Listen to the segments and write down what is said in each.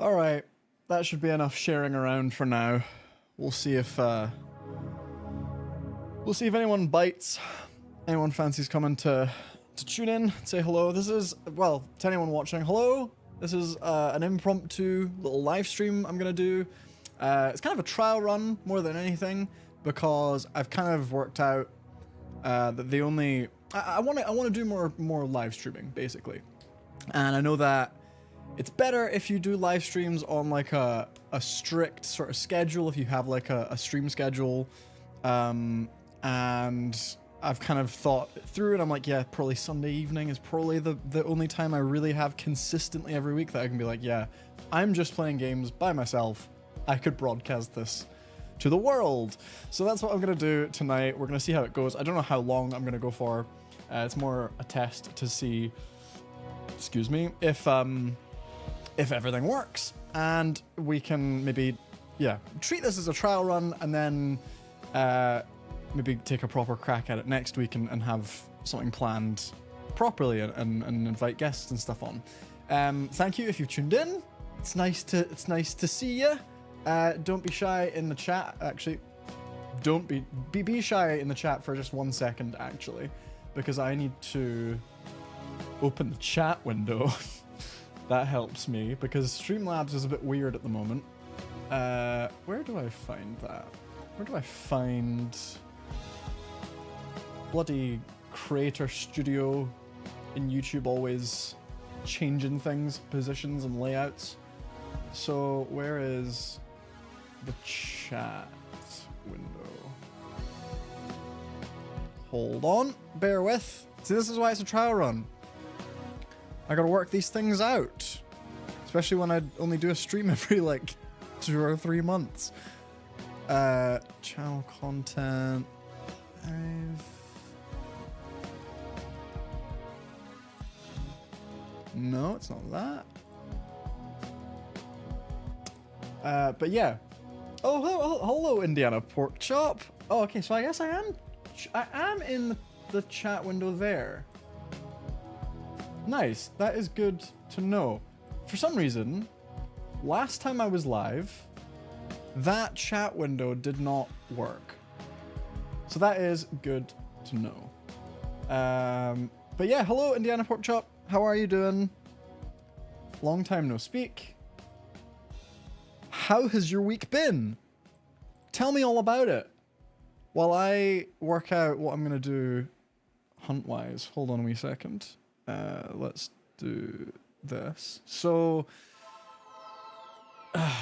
Alright, that should be enough sharing around for now. We'll see if anyone bites. Anyone fancies coming to tune in, say hello. This is, well, to anyone watching, hello. This is an impromptu little live stream I'm gonna do. It's kind of a trial run more than anything because I've kind of worked out that the only I want to do more live streaming basically, and I know that it's better if you do live streams on like a strict sort of schedule, if you have like a stream schedule, and I've kind of thought it through and I'm like, yeah, probably Sunday evening is probably the only time I really have consistently every week that I can be like, yeah, I'm just playing games by myself. I could broadcast this to the world. So that's what I'm going to do tonight. We're going to see how it goes. I don't know how long I'm going to go for. It's more a test to see, excuse me, if everything works. And we can maybe, yeah, treat this as a trial run and then maybe take a proper crack at it next week and have something planned properly and invite guests and stuff on. Thank you if you've tuned in. It's nice to see you. Don't be shy in the chat. Actually, don't be shy in the chat for just 1 second, actually, because I need to open the chat window. That helps me because Streamlabs is a bit weird at the moment. Where do I find that? Where do I find bloody Creator Studio in YouTube? Always changing things, positions and layouts. So where is the chat window? Hold on, bear with. See, this is why it's a trial run. I gotta work these things out, especially when I only do a stream every like 2 or 3 months. Channel content. No, it's not that. But yeah. Oh, hello, Indiana Pork Chop. Oh, okay, so I guess I am in the chat window there. Nice, that is good to know. For some reason, last time I was live, that chat window did not work. So that is good to know. But yeah, hello, Indiana Pork Chop. How are you doing? Long time no speak. How has your week been? Tell me all about it. While I work out what I'm going to do hunt-wise. Hold on a wee second. Let's do this. So,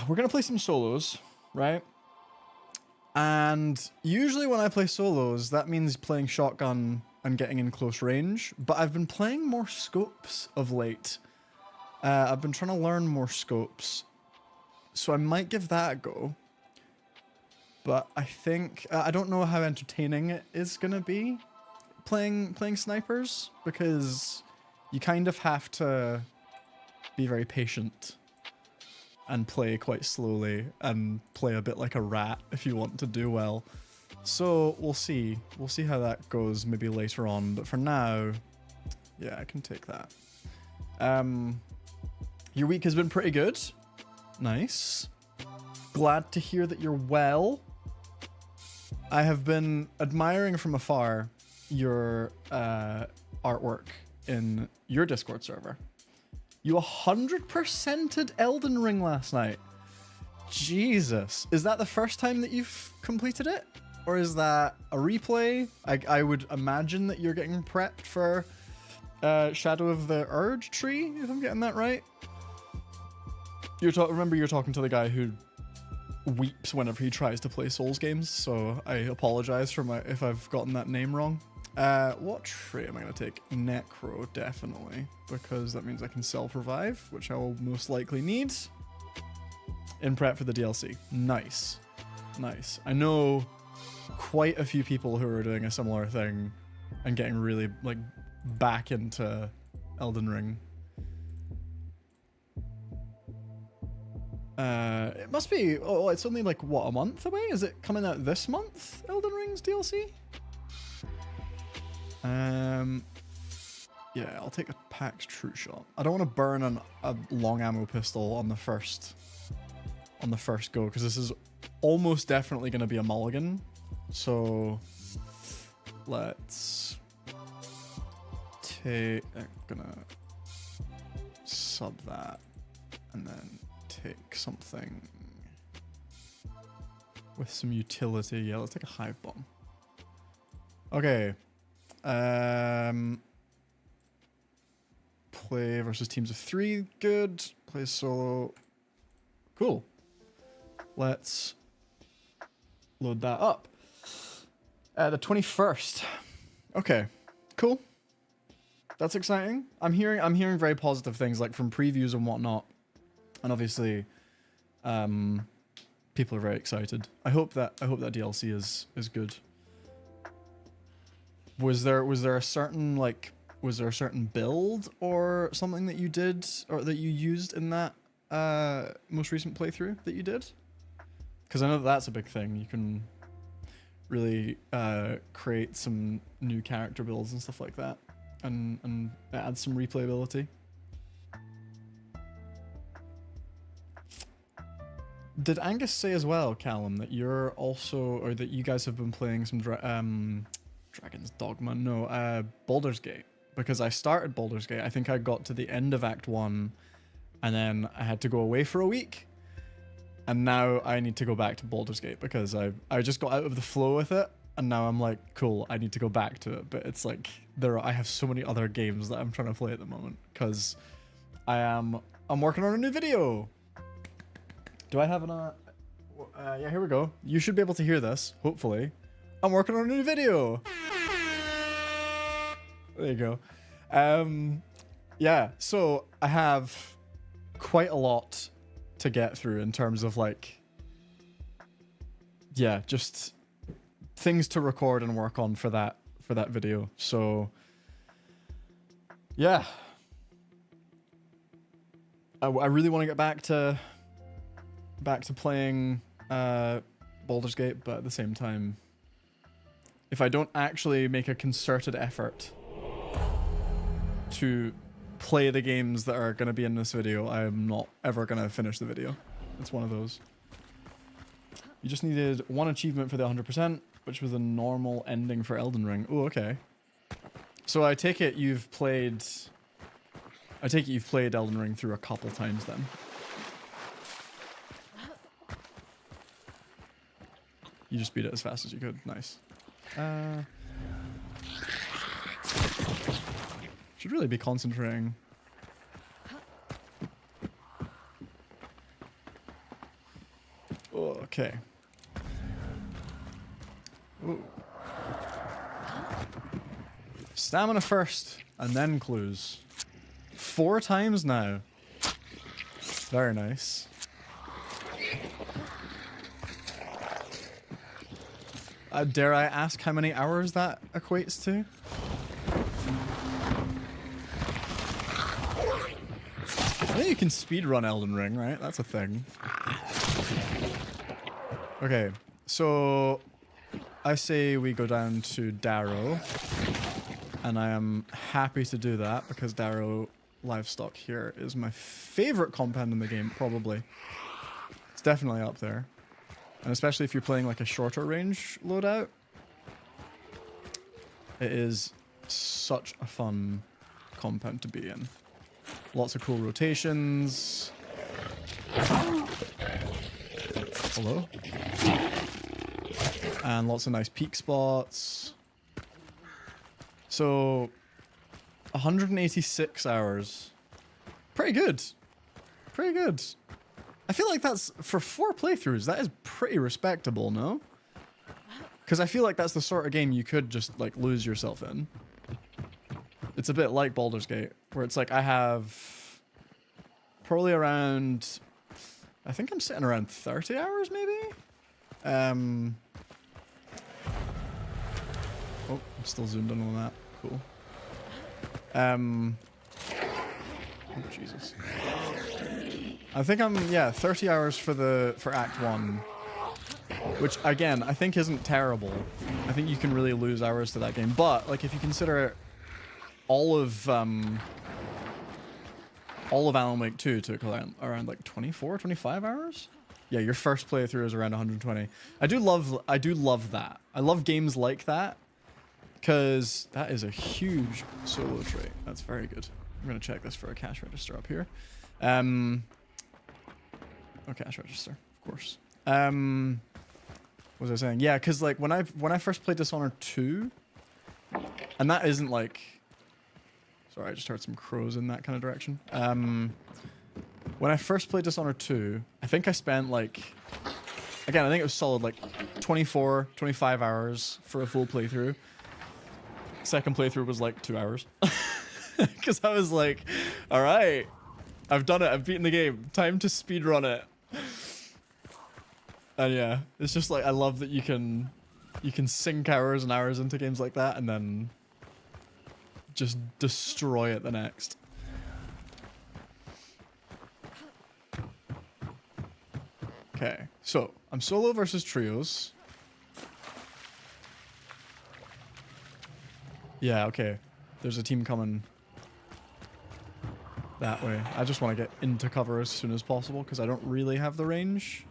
we're going to play some solos, right? And usually when I play solos, that means playing shotgun and getting in close range. But I've been playing more scopes of late. I've been trying to learn more scopes. So I might give that a go. But I think, I don't know how entertaining it is going to be playing snipers, because you kind of have to be very patient and play quite slowly and play a bit like a rat if you want to do well. So we'll see. We'll see how that goes maybe later on. But for now, yeah, I can take that. Your week has been pretty good. Nice. Glad to hear that you're well. I have been admiring from afar your artwork in your Discord server. You 100%ed Elden Ring last night. Jesus. Is that the first time that you've completed it? Or is that a replay? I would imagine that you're getting prepped for Shadow of the Urge tree, if I'm getting that right. Remember you're talking to the guy who weeps whenever he tries to play Souls games, so I apologize for if I've gotten that name wrong. What trait am I going to take? Necro, definitely, because that means I can self-revive, which I will most likely need in prep for the DLC. Nice. Nice. I know quite a few people who are doing a similar thing and getting really, like, back into Elden Ring. It must be, oh, it's only like, what, a month away? Is it coming out this month, Elden Ring's DLC? Yeah, I'll take a packed true shot. I don't want to burn a long ammo pistol on the first go, because this is almost definitely going to be a mulligan. So let's take, I'm gonna sub that and then take something with some utility. Yeah, let's take a hive bomb. Okay. Play versus teams of 3, good. Play solo, cool. Let's load that up. The 21st. Okay, cool. That's exciting. I'm hearing very positive things, like from previews and whatnot, and obviously, people are very excited. I hope that DLC is good. Was there a certain build or something that you did or that you used in that most recent playthrough that you did? Because I know that's a big thing. You can really create some new character builds and stuff like that, and add some replayability. Did Angus say as well, Callum, that you're also, or that you guys have been playing some Dragon's Dogma? No, Baldur's Gate. Because I started Baldur's Gate. I think I got to the end of Act 1, and then I had to go away for a week. And now I need to go back to Baldur's Gate because I just got out of the flow with it, and now I'm like, cool, I need to go back to it. But it's like I have so many other games that I'm trying to play at the moment because I'm working on a new video. Do I have yeah, here we go. You should be able to hear this, hopefully. I'm working on a new video. There you go. Yeah, so I have quite a lot to get through in terms of like, yeah, just things to record and work on for that video. So yeah, I really want to get back to playing Baldur's Gate, but at the same time, if I don't actually make a concerted effort to play the games that are going to be in this video, I'm not ever going to finish the video. It's one of those. You just needed 1 achievement for the 100%, which was a normal ending for Elden Ring. Oh, okay. So I take it you've played Elden Ring through a couple times then. You just beat it as fast as you could. Nice. Should really be concentrating. Oh, okay. Ooh. Stamina first, and then clues. 4 times now. Very nice. Dare I ask how many hours that equates to? I think you can speedrun Elden Ring, right? That's a thing. Okay, so I say we go down to Darrow, and I am happy to do that because Darrow livestock here is my favorite compound in the game, probably. It's definitely up there. And especially if you're playing like a shorter range loadout, it is such a fun compound to be in. Lots of cool rotations. Hello? And lots of nice peak spots. So, 186 hours. Pretty good. Pretty good. I feel like that's, for 4 playthroughs, that is pretty respectable, no? Because I feel like that's the sort of game you could just, like, lose yourself in. It's a bit like Baldur's Gate, where it's like I have probably around, I think I'm sitting around 30 hours, maybe? Oh, I'm still zoomed in on that. Cool. Oh, Jesus. I think I'm, yeah, 30 hours for Act 1. Which, again, I think isn't terrible. I think you can really lose hours to that game. But, like, if you consider all of Alan Wake 2 took around like 24, 25 hours. Yeah, your first playthrough is around 120. I do love that. I love games like that because that is a huge solo trait. That's very good. I'm gonna check this for a cash register up here. Oh, cash register, of course. What was I saying? Yeah, because like when I first played Dishonored 2, and that isn't like. Sorry, I just heard some crows in that kind of direction. When I first played Dishonored 2, I think I spent like, again, I think it was solid like 24, 25 hours for a full playthrough. Second playthrough was like 2 hours. Because I was like, all right, I've done it. I've beaten the game. Time to speedrun it. And yeah, it's just like, I love that you can sink hours and hours into games like that and then just destroy it the next. Okay, so I'm solo versus trios. Yeah, okay. There's a team coming that way. I just want to get into cover as soon as possible because I don't really have the range.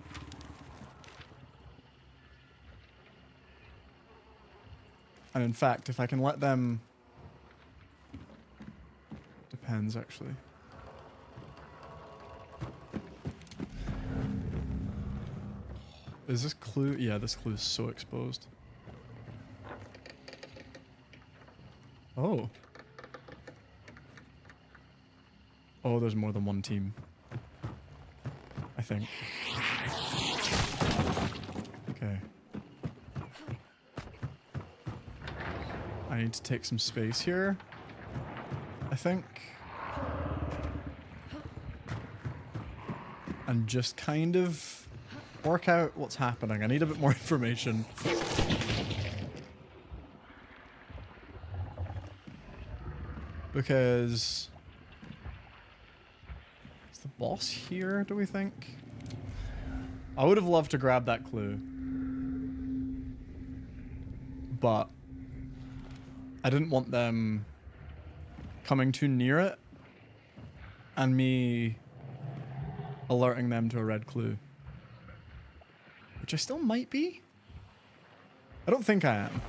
And in fact, if I can let them... Depends, actually. Is this clue? Yeah, this clue is so exposed. Oh. Oh, there's more than one team. I think. Okay. I need to take some space here. I think. And just kind of work out what's happening. I need a bit more information. Because... Is the boss here, do we think? I would have loved to grab that clue. But... I didn't want them coming too near it and me alerting them to a red clue. Which I still might be? I don't think I am.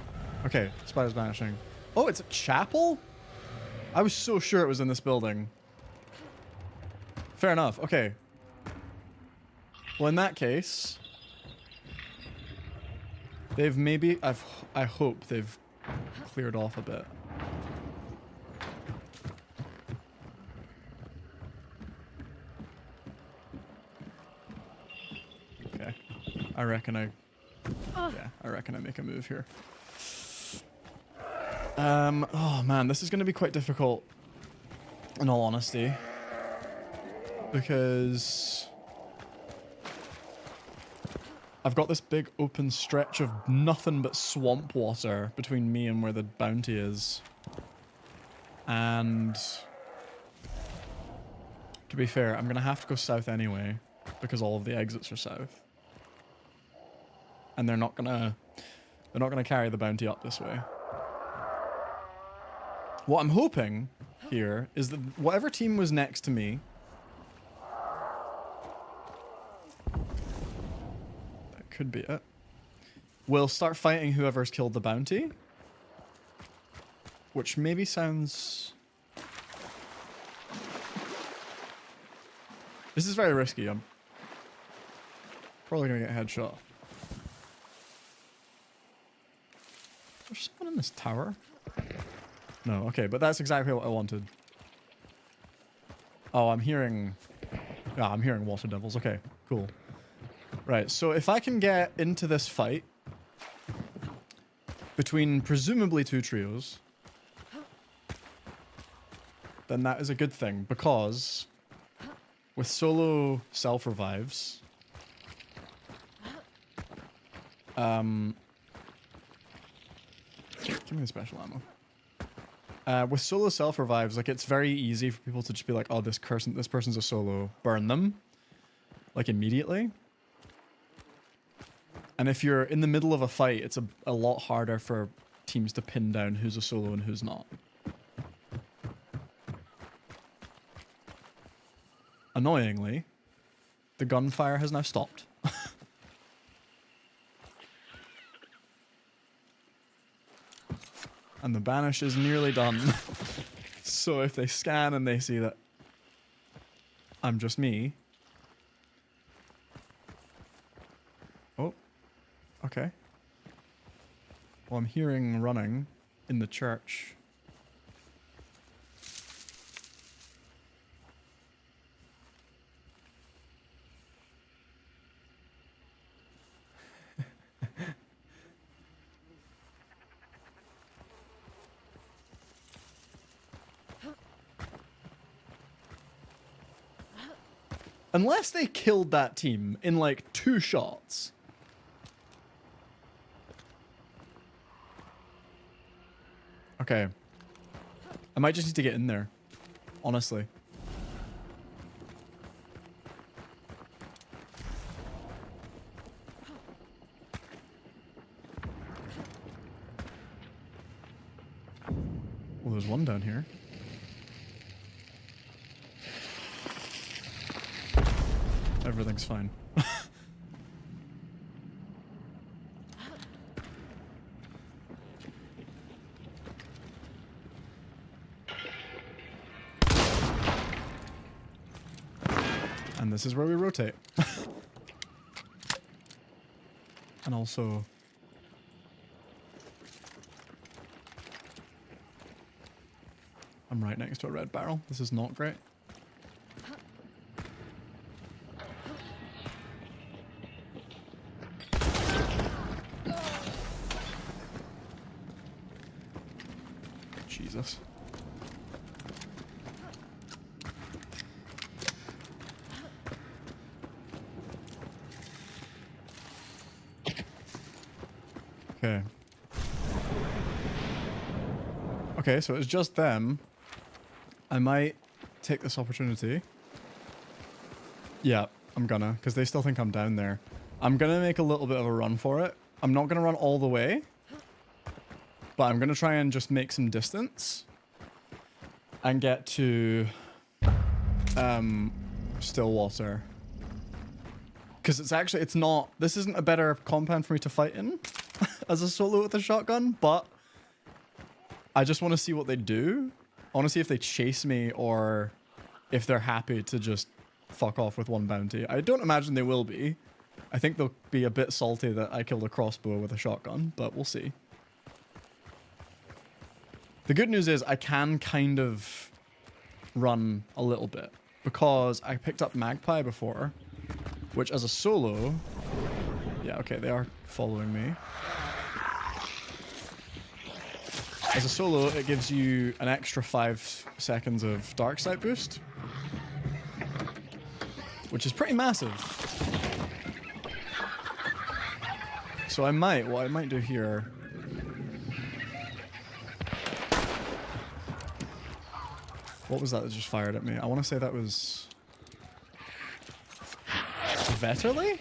Okay, spider's vanishing. Oh, it's a chapel? I was so sure it was in this building. Fair enough, okay. Well, in that case... They've maybe... I hope they've cleared off a bit. Okay. I reckon I make a move here. Oh man, this is going to be quite difficult, in all honesty, because I've got this big open stretch of nothing but swamp water between me and where the bounty is. And to be fair, I'm going to have to go south anyway, because all of the exits are south. And they're not gonna carry the bounty up this way. What I'm hoping here is that whatever team was next to me, that could be it, will start fighting whoever's killed the bounty, which maybe sounds... This is very risky. I'm probably gonna get a headshot. There's someone in this tower? No, okay, but that's exactly what I wanted. Oh, I'm hearing water devils. Okay, cool. Right, so if I can get into this fight between presumably two trios, then that is a good thing, because with solo self-revives, give me the special ammo. With solo self-revives, like, it's very easy for people to just be like, oh, this person's a solo, burn them, like, immediately. And if you're in the middle of a fight, it's a lot harder for teams to pin down who's a solo and who's not. Annoyingly, the gunfire has now stopped. And the banish is nearly done. So if they scan and they see that I'm just me. Oh, okay. Well, I'm hearing running in the church. Unless they killed that team in like 2 shots. Okay. I might just need to get in there. Honestly. Well, there's one down here. Everything's fine. And this is where we rotate. And also... I'm right next to a red barrel. This is not great. Jesus. Okay. Okay, so it's just them. I might take this opportunity. Yeah, I'm gonna, because they still think I'm down there. I'm gonna make a little bit of a run for it. I'm not gonna run all the way, but I'm gonna try and just make some distance and get to Stillwater. Because it's actually, it's not, this isn't a better compound for me to fight in as a solo with a shotgun, but I just want to see what they do. I want to see if they chase me or if they're happy to just fuck off with one bounty. I don't imagine they will be. I think they'll be a bit salty that I killed a crossbow with a shotgun, but we'll see. The good news is I can kind of run a little bit because I picked up Magpie before, which as a solo... Yeah, okay, they are following me. As a solo, it gives you an extra 5 seconds of dark sight boost, which is pretty massive. So I might, what I might do here... What was that just fired at me? I want to say that was... Vetterli?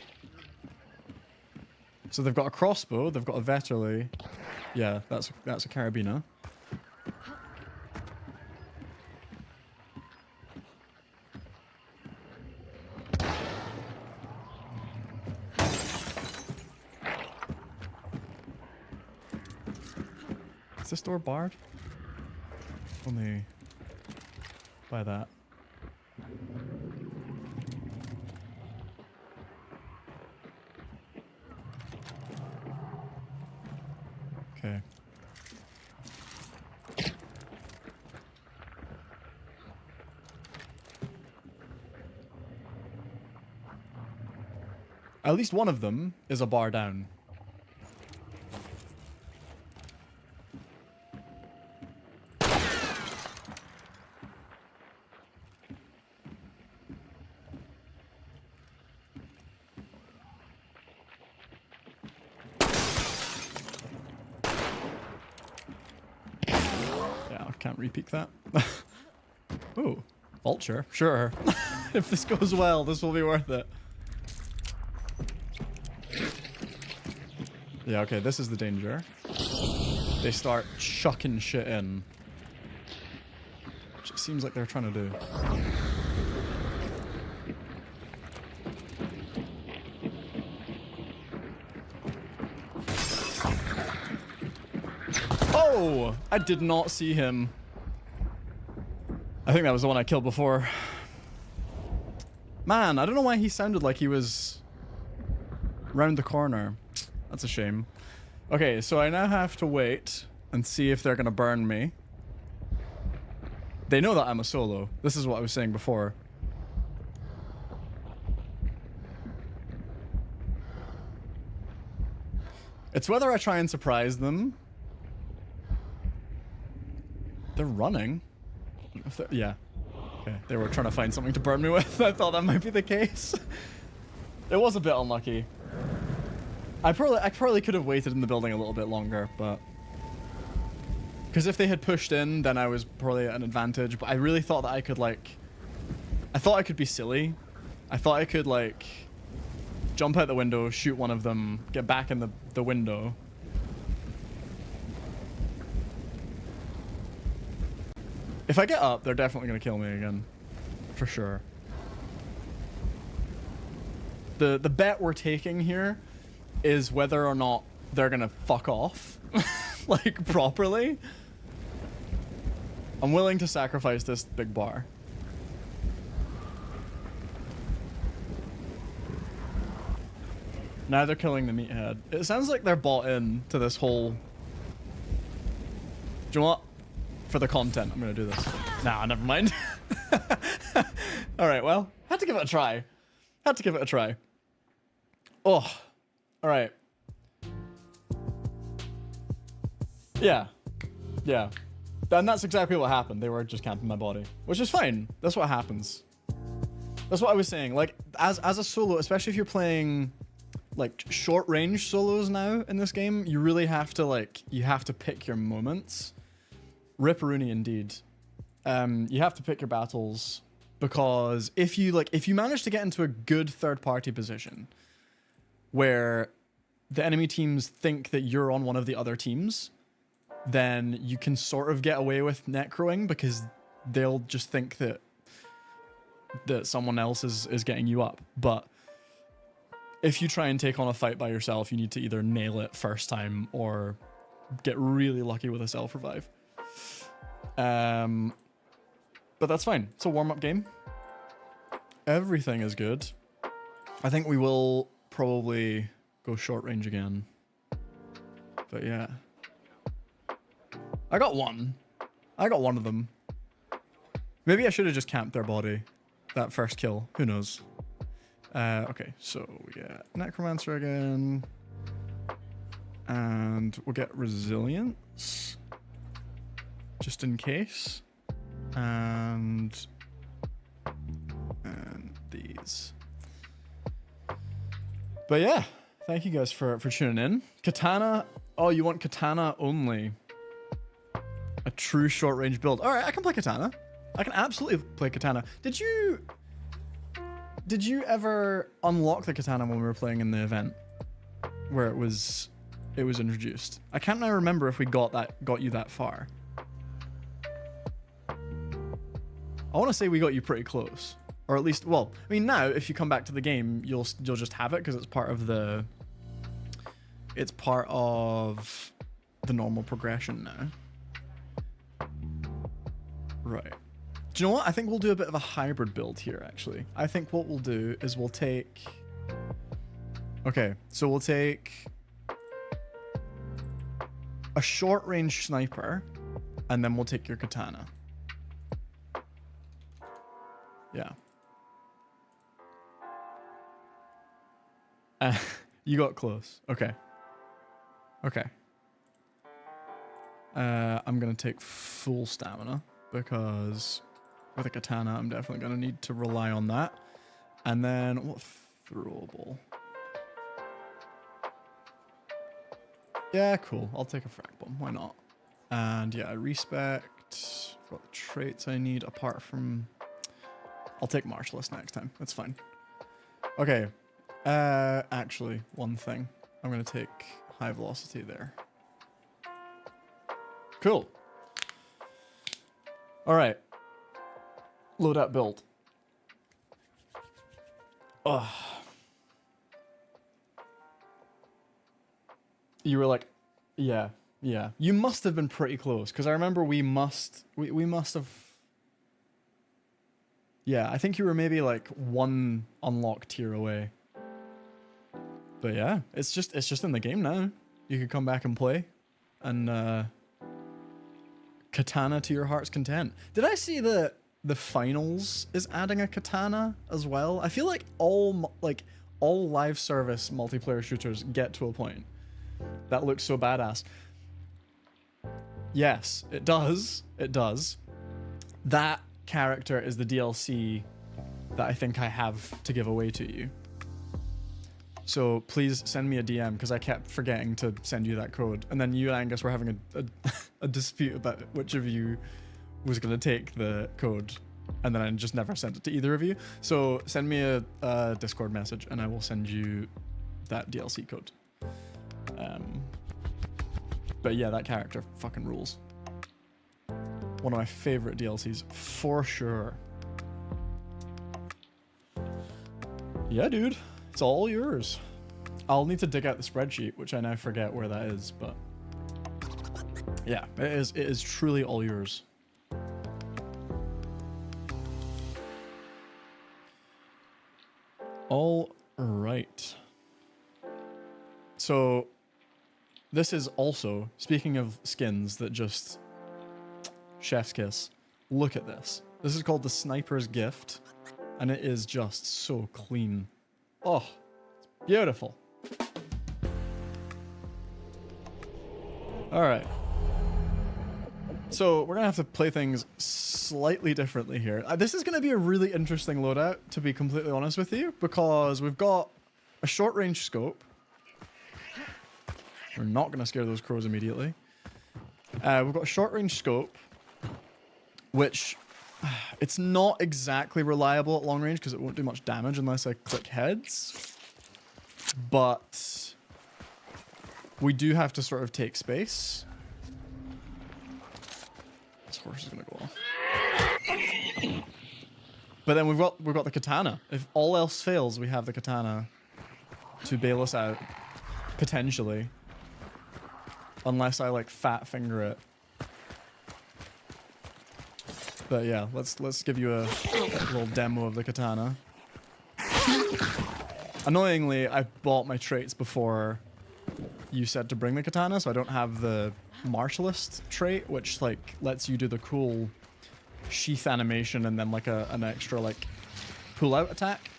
So they've got a crossbow, they've got a Vetterli. Yeah, that's a carabiner. Is this door barred? Only by that. Okay. At least one of them is a bar down. Can't repeat that. Ooh, vulture. Sure. If this goes well, this will be worth it. Yeah, okay, this is the danger. They start chucking shit in. Which it seems like they're trying to do. Whoa! I did not see him. I think that was the one I killed before. Man, I don't know why he sounded like he was round the corner. That's a shame. Okay, so I now have to wait and see if they're gonna burn me. They know that I'm a solo. This is what I was saying before. It's whether I try and surprise them. They're running. Yeah. Okay, they were trying to find something to burn me with. I thought that might be the case. It was a bit unlucky. I probably could have waited in the building a little bit longer, but... Because if they had pushed in, then I was probably at an advantage, but I really thought that I could, like... I thought I could be silly. I thought I could, like... jump out the window, shoot one of them, get back in the window. If I get up, they're definitely going to kill me again. For sure. The bet we're taking here is whether or not they're going to fuck off. Like, properly. I'm willing to sacrifice this big bar. Now they're killing the meathead. It sounds like they're bought in to this whole... Do you know what? For the content, I'm gonna do this. Nah, never mind. Alright, well, had to give it a try. Had to give it a try. Oh, alright. Yeah. Yeah. And that's exactly what happened. They were just camping my body. Which is fine. That's what happens. That's what I was saying. Like, as a solo, especially if you're playing... like short range solos now in this game, you really have to you have to pick your moments. Ripperoonie indeed. You have to pick your battles, because if you manage to get into a good third party position where the enemy teams think that you're on one of the other teams, then you can sort of get away with necroing, because they'll just think that someone else is getting you up. But if you try and take on a fight by yourself, you need to either nail it first time or get really lucky with a self-revive. But that's fine. It's a warm-up game. Everything is good. I think we will probably go short range again. But yeah. I got one. I got one of them. Maybe I should have just camped their body. That first kill. Who knows? Okay, so we get Necromancer again. And we'll get Resilience. Just in case. And these. But yeah, thank you guys for tuning in. Katana. Oh, you want Katana only. A true short range build. Alright, I can play Katana. I can absolutely play Katana. Did you ever unlock the Katana when we were playing in the event? Where it was introduced. I can't now remember if we got you that far. I want to say we got you pretty close. Or at least, well, I mean, now if you come back to the game, you'll just have it because it's part of the normal progression now. Right. Do you know what? I think we'll do a bit of a hybrid build here, actually. I think what we'll do is we'll take... Okay, so we'll take a short-range sniper, and then we'll take your katana. Yeah. You got close. Okay. Okay. I'm going to take full stamina, because with a katana, I'm definitely going to need to rely on that. And then, what throwable? Yeah, cool. I'll take a frag bomb. Why not? And yeah, respect. What the traits I need apart from... I'll take Martialist next time. That's fine. Okay. Actually, one thing. I'm going to take high velocity there. Cool. All right. Load up build. Ugh. You were like, yeah, Yeah, you must have been pretty close, because I remember we must have... Yeah, I think you were maybe like one unlocked tier away. But yeah, it's just in the game now. You could come back and play, and katana to your heart's content. Did I see that the finals is adding a katana as well? I feel like all live service multiplayer shooters get to a point that looks so badass. Yes, it does. It does. That character is the DLC that I think I have to give away to you. So please send me a DM, because I kept forgetting to send you that code. And then you and Angus were having a dispute about which of you was going to take the code. And then I just never sent it to either of you. So send me a Discord message and I will send you that DLC code. But yeah, that character fucking rules. One of my favorite DLCs for sure. Yeah, dude. It's all yours. I'll need to dig out the spreadsheet, which I now forget where that is, but yeah, it is truly all yours. All right. So this is also, speaking of skins that just chef's kiss, look at this. This is called the Sniper's Gift, and it is just so clean. Oh, it's beautiful. All right. So we're going to have to play things slightly differently here. This is going to be a really interesting loadout, to be completely honest with you, because we've got a short range scope. We're not going to scare those crows immediately. We've got a short range scope, which it's not exactly reliable at long range because it won't do much damage unless I click heads. But we do have to sort of take space. This horse is gonna go off. But then we've got the katana. If all else fails, we have the katana to bail us out, potentially. Unless I like fat finger it. But yeah, let's give you a little demo of the katana. Annoyingly, I bought my traits before you said to bring the katana, so I don't have the martialist trait, which like lets you do the cool sheath animation and then like an extra like pull out attack.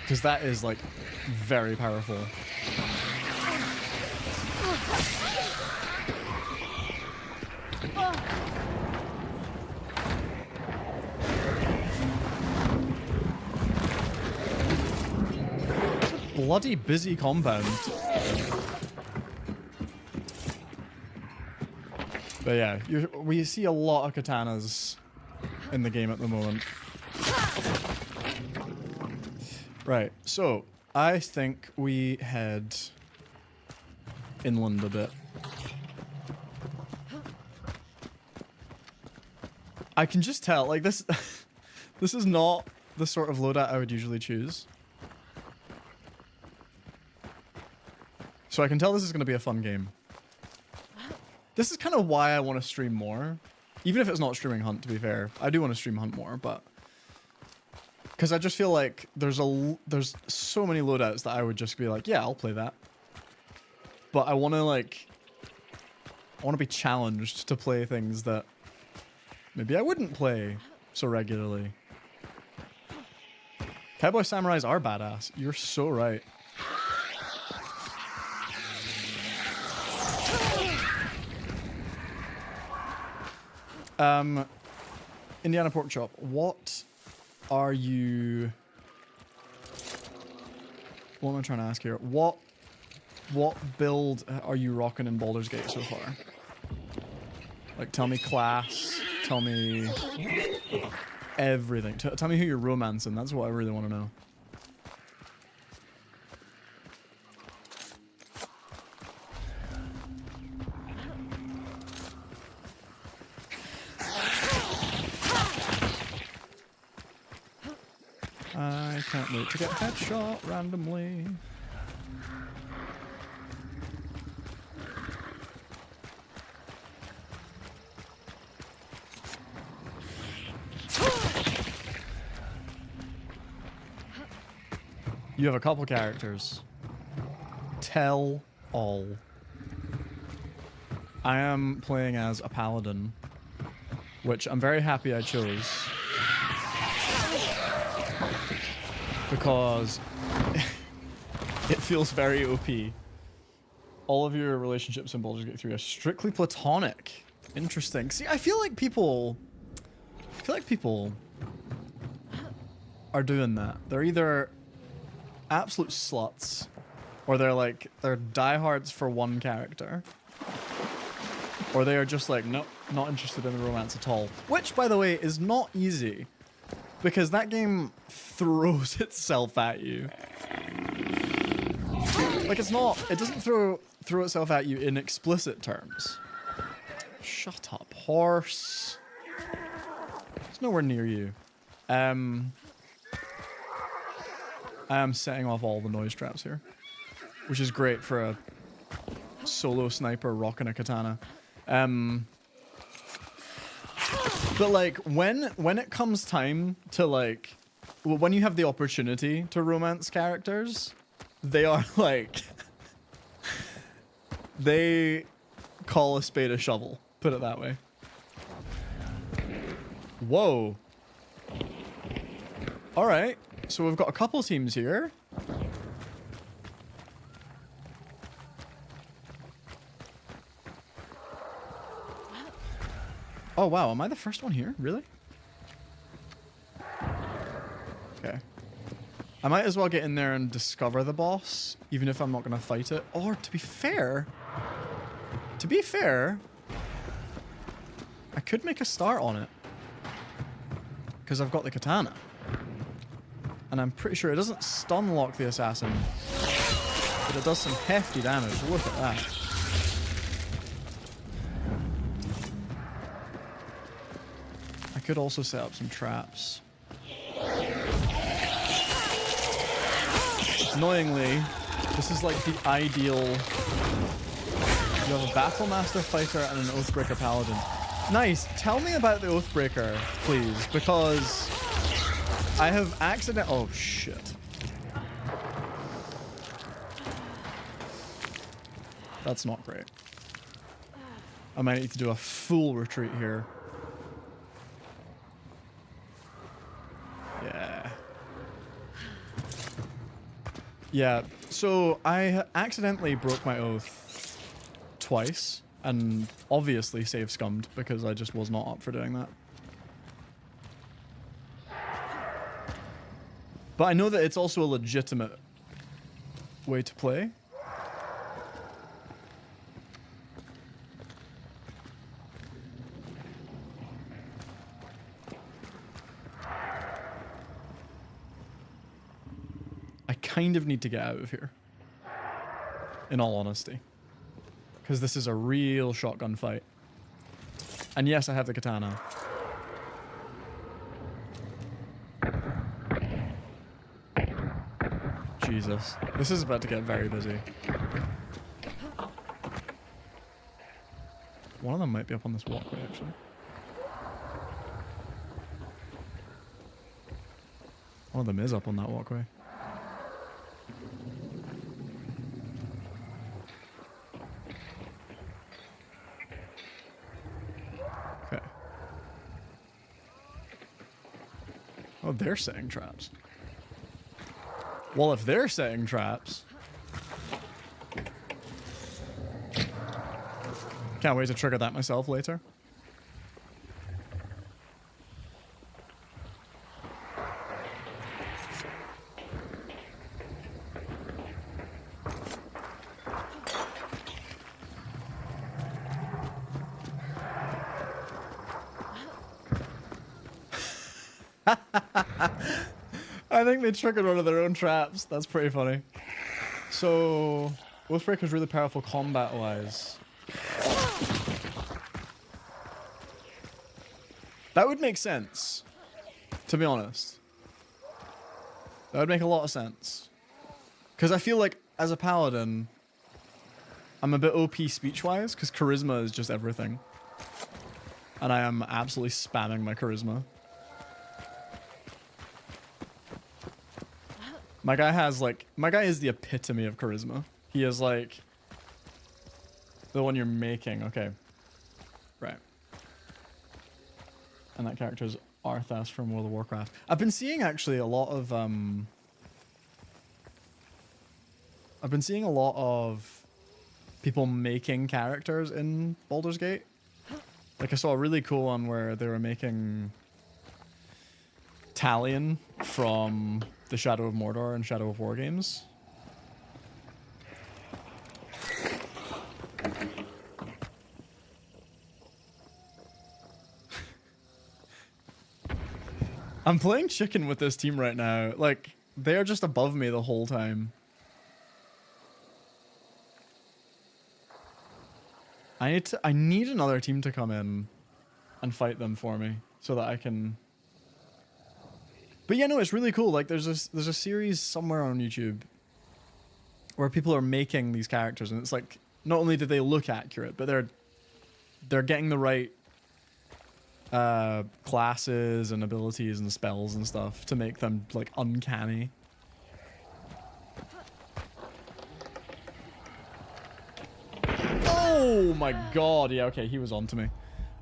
Because that is like very powerful. Bloody busy compound. But yeah, we see a lot of katanas in the game at the moment. Right, so I think we head inland a bit. I can just tell, like this, this is not the sort of loadout I would usually choose. So I can tell this is going to be a fun game. This is kind of why I want to stream more. Even if it's not streaming Hunt, to be fair. I do want to stream Hunt more, but... Because I just feel like there's so many loadouts that I would just be like, yeah, I'll play that. But I want to like... I want to be challenged to play things that maybe I wouldn't play so regularly. Cowboy Samurais are badass. You're so right. Indiana Pork Chop, what are you... What am I trying to ask here? What build are you rocking in Baldur's Gate so far? Like, tell me class, tell me everything. Tell me who you're romancing, that's what I really want to know. I can't wait to get headshot randomly. You have a couple characters. Tell all. I am playing as a paladin, which I'm very happy I chose. Because it feels very OP. All of your relationships in Baldur's Gate 3 are strictly platonic. Interesting. See, I feel like people are doing that. They're either absolute sluts, or they're diehards for one character, or they are just like, nope, not interested in the romance at all. Which, by the way, is not easy, because that game throws itself at you. Like, it doesn't throw itself at you in explicit terms. Shut up, horse. It's nowhere near you. I am setting off all the noise traps here, which is great for a solo sniper rocking a katana. But like, when it comes time to like, when you have the opportunity to romance characters, they are like, they call a spade a shovel, put it that way. Whoa. All right, so we've got a couple teams here. Oh wow, am I the first one here? Really? Okay. I might as well get in there and discover the boss, even if I'm not going to fight it. Or to be fair, I could make a start on it, because I've got the katana. And I'm pretty sure it doesn't stun lock the assassin, but it does some hefty damage. Look at that. I could also set up some traps. Annoyingly, this is like the ideal. You have a Battle Master Fighter and an Oathbreaker Paladin. Nice. Tell me about the Oathbreaker, please, because I have oh shit. That's not great. I might need to do a full retreat here. Yeah. Yeah, so I accidentally broke my oath twice, and obviously save scummed because I just was not up for doing that. But I know that it's also a legitimate way to play. I kind of need to get out of here, in all honesty, because this is a real shotgun fight. And yes, I have the katana. Jesus, this is about to get very busy. One of them might be up on this walkway, actually. One of them is up on that walkway. Okay. Oh, they're setting traps. Well, if they're setting traps... Can't wait to trigger that myself later. I think they triggered one of their own traps. That's pretty funny. So, Oathbreaker's really powerful combat-wise. That would make sense, to be honest. That would make a lot of sense. Because I feel like, as a paladin, I'm a bit OP speech-wise, because charisma is just everything. And I am absolutely spamming my charisma. My guy has like, my guy is the epitome of charisma. He is like the one you're making. Okay. Right. And that character is Arthas from World of Warcraft. I've been seeing actually a lot of people making characters in Baldur's Gate. Like I saw a really cool one where they were making Talion from the Shadow of Mordor and Shadow of War games. I'm playing chicken with this team right now. Like, they are just above me the whole time. I need another team to come in and fight them for me so that I can... But yeah, no, it's really cool. Like, there's a series somewhere on YouTube where people are making these characters, and it's like, not only do they look accurate, but they're getting the right classes and abilities and spells and stuff to make them like uncanny. Oh my god, yeah, okay, he was on to me.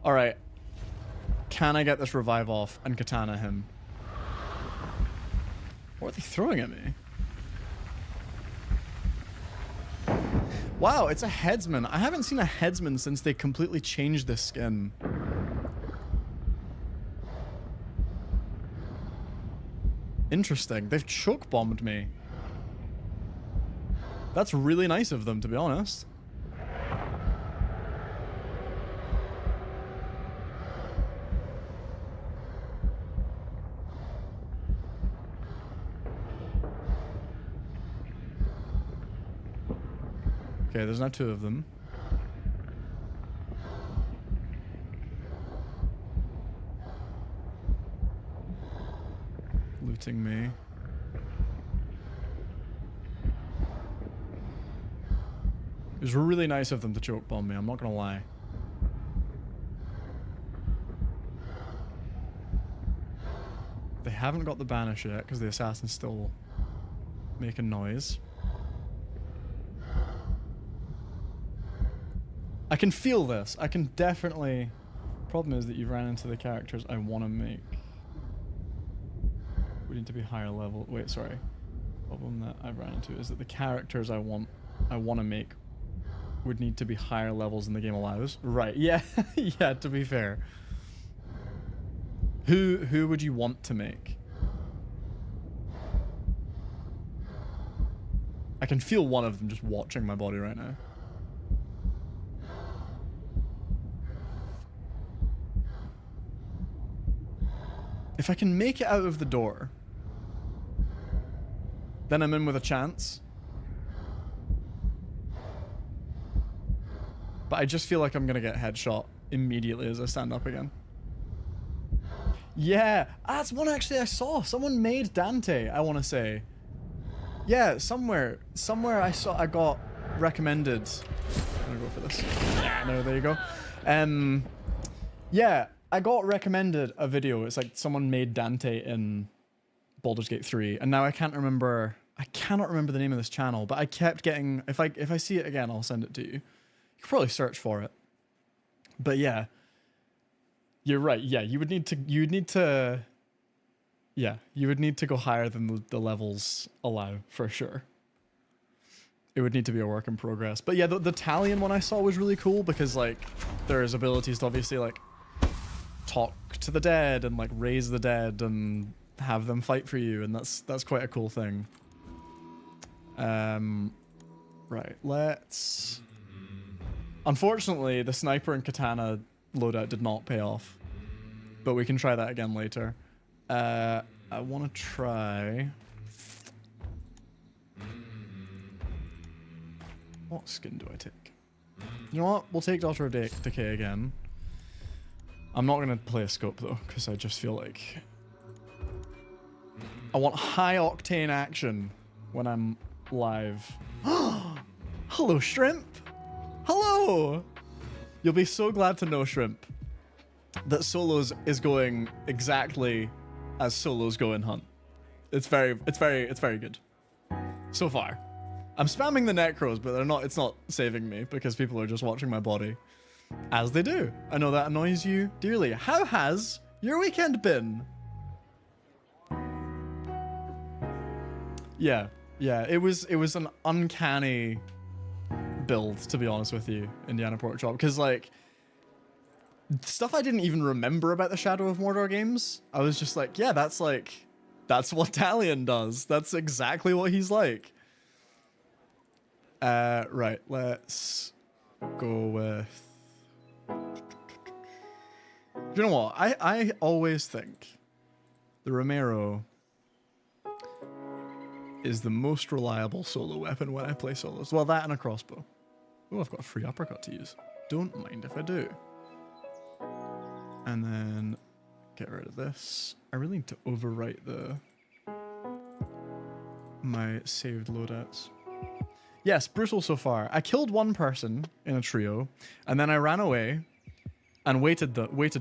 Alright. Can I get this revive off and katana him? What are they throwing at me? Wow, it's a headsman. I haven't seen a headsman since they completely changed the skin. Interesting. They've choke bombed me. That's really nice of them, to be honest. Okay, there's now 2 of them. Looting me. It was really nice of them to choke bomb me, I'm not gonna lie. They haven't got the banish yet because the assassin's still making noise. I can feel this. I can definitely... Problem is that you've ran into the characters I want to make. We need to be higher level. Wait, sorry. Problem that I've ran into is that the characters I want to make would need to be higher levels than the game allows. Right. Yeah. Yeah. To be fair. Who would you want to make? I can feel one of them just watching my body right now. If I can make it out of the door, then I'm in with a chance. But I just feel like I'm gonna get headshot immediately as I stand up again. Yeah, that's one actually I saw. Someone made Dante, I want to say. Yeah, somewhere I got recommended. I'm gonna go for this. Yeah, no, there you go. Yeah, I got recommended a video. It's like someone made Dante in Baldur's Gate 3, and now I cannot remember the name of this channel, but I kept getting, if I see it again, I'll send it to you. You could probably search for it. But yeah. You're right. Yeah, you would need to go higher than the levels allow, for sure. It would need to be a work in progress. But yeah, the Talion one I saw was really cool because like there's abilities to obviously like talk to the dead and like raise the dead and have them fight for you, and that's quite a cool thing. Right, let's... Unfortunately, the sniper and katana loadout did not pay off, but we can try that again later. I want to try... What skin do I take? You know what? We'll take Daughter of Decay again. I'm not going to play a scope though, because I just feel like... I want high octane action when I'm live. Hello, Shrimp! Hello! You'll be so glad to know, Shrimp, that Solos is going exactly as Solos go in Hunt. It's very good. so far. I'm spamming the necros, but it's not saving me because people are just watching my body. As they do. I know that annoys you dearly. How has your weekend been? Yeah, it was an uncanny build, to be honest with you, Indiana Pork Chop, because like stuff I didn't even remember about the Shadow of Mordor games, I was just like, yeah, that's what Talion does. That's exactly what he's like. Right, let's go with... You know what? I always think the Romero is the most reliable solo weapon when I play solos. Well, that and a crossbow. Oh, I've got a free uppercut to use. Don't mind if I do. And then get rid of this. I really need to overwrite my saved loadouts. Yes, brutal so far. I killed one person in a trio, and then I ran away and waited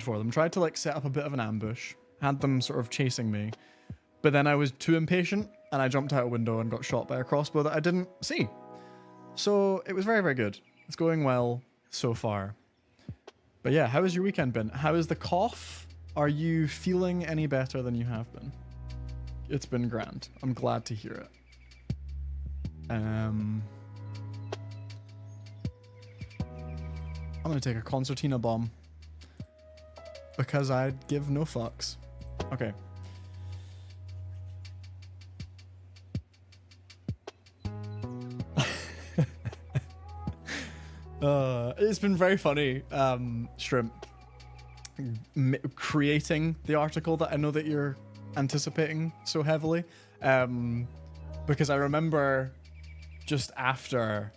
for them. Tried to like set up a bit of an ambush. Had them sort of chasing me. But then I was too impatient, and I jumped out a window and got shot by a crossbow that I didn't see. So it was very, very good. It's going well so far. But yeah, how has your weekend been? How is the cough? Are you feeling any better than you have been? It's been grand. I'm glad to hear it. I'm gonna take a concertina bomb because I give no fucks. Okay. It's been very funny, Shrimp, creating the article that I know that you're anticipating so heavily, because I remember just after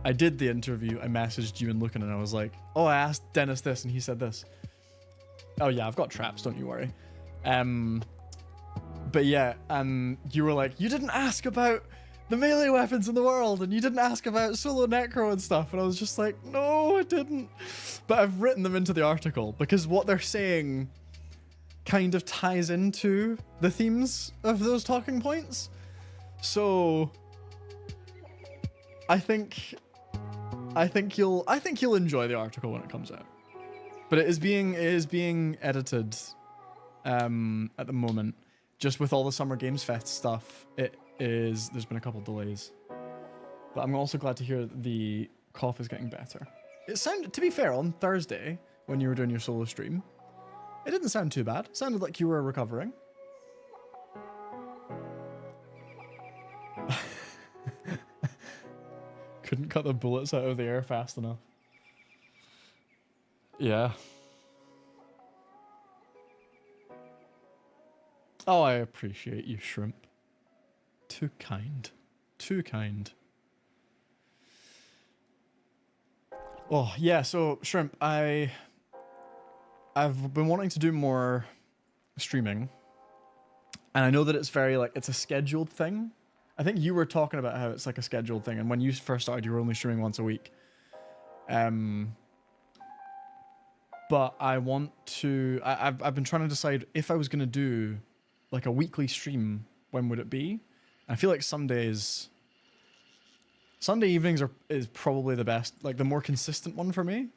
I did the interview, I messaged you and Lucan and I was like, oh, I asked Dennis this and he said this. Oh yeah, I've got traps, don't you worry. But yeah, and you were like, you didn't ask about the melee weapons in the world, and you didn't ask about solo necro and stuff, and I was just like, no, I didn't. But I've written them into the article because what they're saying kind of ties into the themes of those talking points. So I think you'll enjoy the article when it comes out. But it is being edited at the moment. Just with all the Summer Games Fest stuff, there's been a couple delays. But I'm also glad to hear that the cough is getting better. It sounded, to be fair, on Thursday when you were doing your solo stream, it didn't sound too bad. It sounded like you were recovering. Couldn't cut the bullets out of the air fast enough. Yeah. Oh, I appreciate you, Shrimp. Too kind. Too kind. Oh, yeah, so, Shrimp, I've been wanting to do more streaming. And I know that it's very, like, it's a scheduled thing. I think you were talking about how it's like a scheduled thing, and when you first started, you were only streaming once a week. But I want to... I've been trying to decide if I was going to do like a weekly stream, when would it be? I feel like Sunday evenings is probably the best, like the more consistent one for me.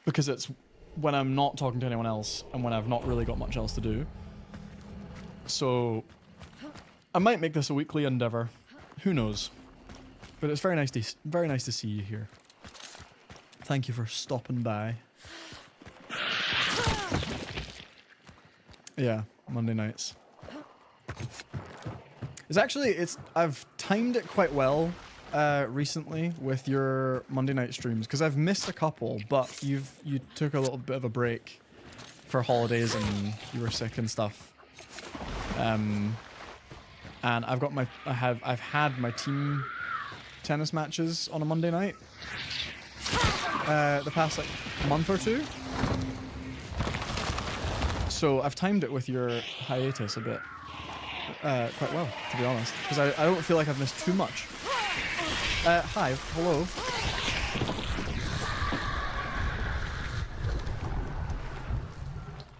Because it's when I'm not talking to anyone else and when I've not really got much else to do. So I might make this a weekly endeavor. Who knows? But it's very nice to see you here. Thank you for stopping by. Yeah, Monday nights. I've timed it quite well recently with your Monday night streams because I've missed a couple, but you took a little bit of a break for holidays and you were sick and stuff. And I've had my team tennis matches on a Monday night the past like month or two. So I've timed it with your hiatus a bit quite well, to be honest, because I don't feel like I've missed too much. Hi, hello.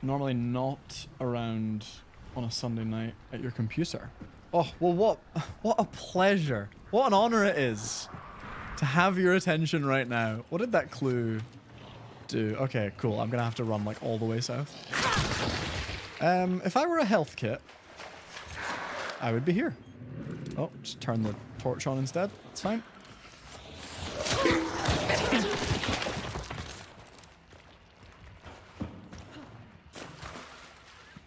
Normally not around on a Sunday night at your computer. Oh, well, what a pleasure. What an honor it is to have your attention right now. What did that clue do? Okay, cool. I'm going to have to run like all the way south. If I were a health kit, I would be here. Oh, just turn the torch on instead. It's fine.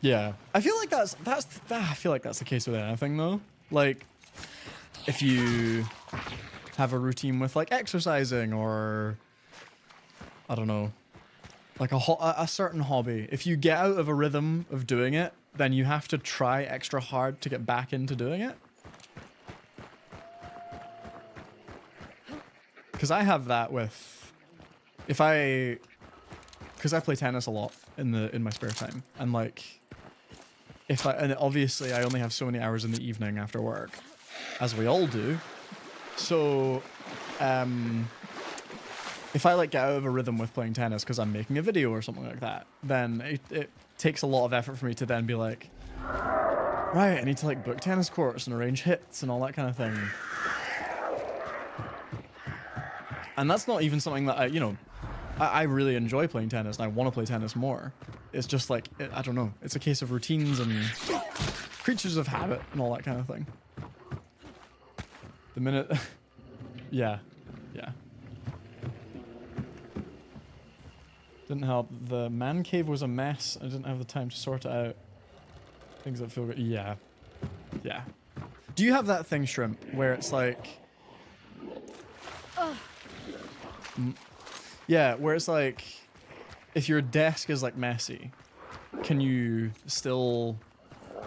Yeah, I feel like that's I feel like that's the case with anything though. Like, if you have a routine with like exercising or I don't know, like a certain hobby, if you get out of a rhythm of doing it, then you have to try extra hard to get back into doing it. Because I have that with, because I play tennis a lot in my spare time, and like, and obviously I only have so many hours in the evening after work, as we all do. So, if I like get out of a rhythm with playing tennis because I'm making a video or something like that, then it takes a lot of effort for me to then be like, right, I need to like book tennis courts and arrange hits and all that kind of thing. And that's not even something that I really enjoy playing tennis and I want to play tennis more. It's just like, I don't know. It's a case of routines and creatures of habit and all that kind of thing. The minute... yeah. Didn't help. The man cave was a mess. I didn't have the time to sort it out. Things that feel good. Yeah. Do you have that thing, Shrimp, where it's like... Yeah, where it's like, if your desk is like messy, can you still,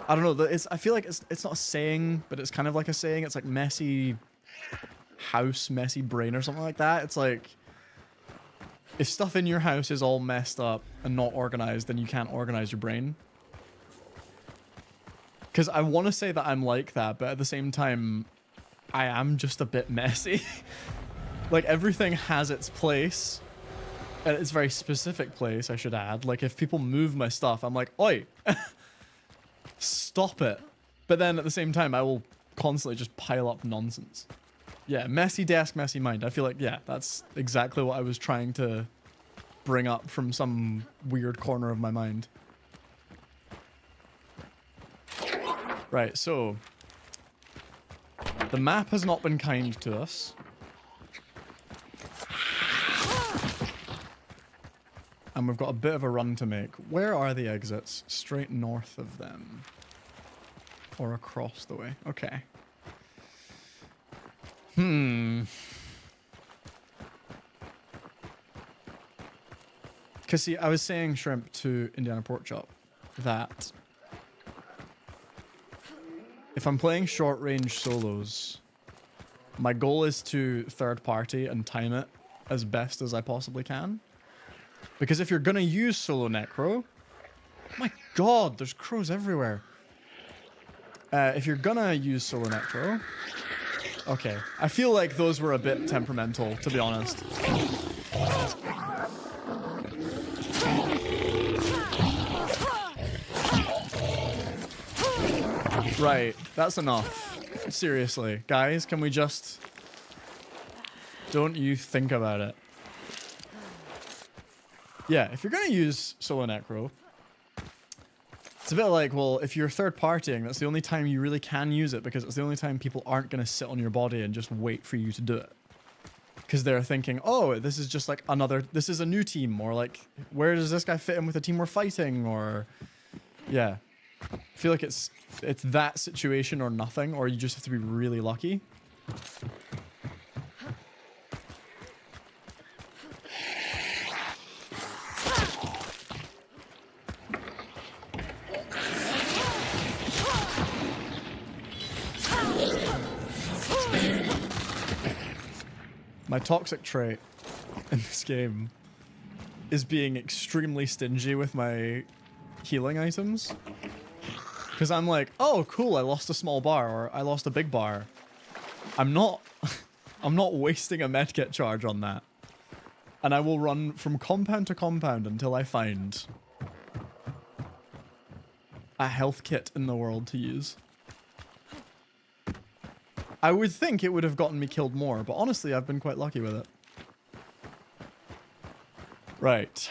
I don't know, I feel like it's not a saying, but it's kind of like a saying. It's like messy house, messy brain or something like that. It's like, if stuff in your house is all messed up and not organized, then you can't organize your brain. Because I want to say that I'm like that, but at the same time, I am just a bit messy. Like, everything has its place. And it's a very specific place, I should add. Like, if people move my stuff, I'm like, oi! Stop it. But then, at the same time, I will constantly just pile up nonsense. Yeah, messy desk, messy mind. I feel like, yeah, that's exactly what I was trying to bring up from some weird corner of my mind. Right, so... the map has not been kind to us. And we've got a bit of a run to make. Where are the exits? Straight north of them. Or across the way. Okay. Because see, I was saying, Shrimp, to Indiana Porkchop that if I'm playing short range solos, my goal is to third party and time it as best as I possibly can. Because if you're gonna use solo necro, my god, there's crows everywhere. If you're gonna use solo necro, okay, I feel like those were a bit temperamental, to be honest. Right, that's enough. Seriously, guys, can we just... don't you think about it. Yeah, if you're going to use solo necro, it's a bit like, well, if you're third partying, that's the only time you really can use it because it's the only time people aren't going to sit on your body and just wait for you to do it. Because they're thinking, oh, this is just like this is a new team, or like, where does this guy fit in with the team we're fighting, or... yeah. I feel like it's that situation or nothing, or you just have to be really lucky. My toxic trait in this game is being extremely stingy with my healing items. Because I'm like, oh, cool, I lost a small bar, or I lost a big bar. I'm not wasting a medkit charge on that. And I will run from compound to compound until I find a health kit in the world to use. I would think it would have gotten me killed more, but honestly, I've been quite lucky with it. Right.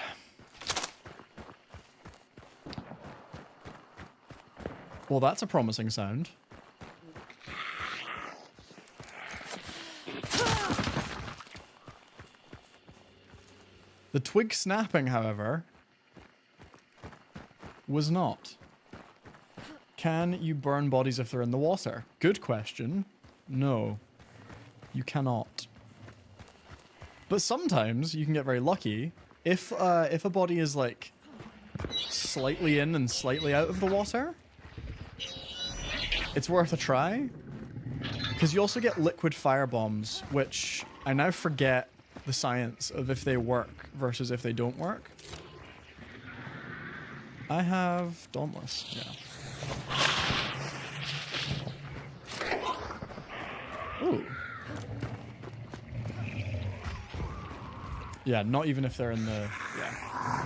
Well, that's a promising sound. The twig snapping, however, was not. Can you burn bodies if they're in the water? Good question. No, you cannot. But sometimes you can get very lucky if a body is like slightly in and slightly out of the water. It's worth a try, because you also get liquid fire bombs, which I now forget the science of if they work versus if they don't work. I have Dauntless, yeah. Ooh. Yeah, not even if they're in the... Yeah.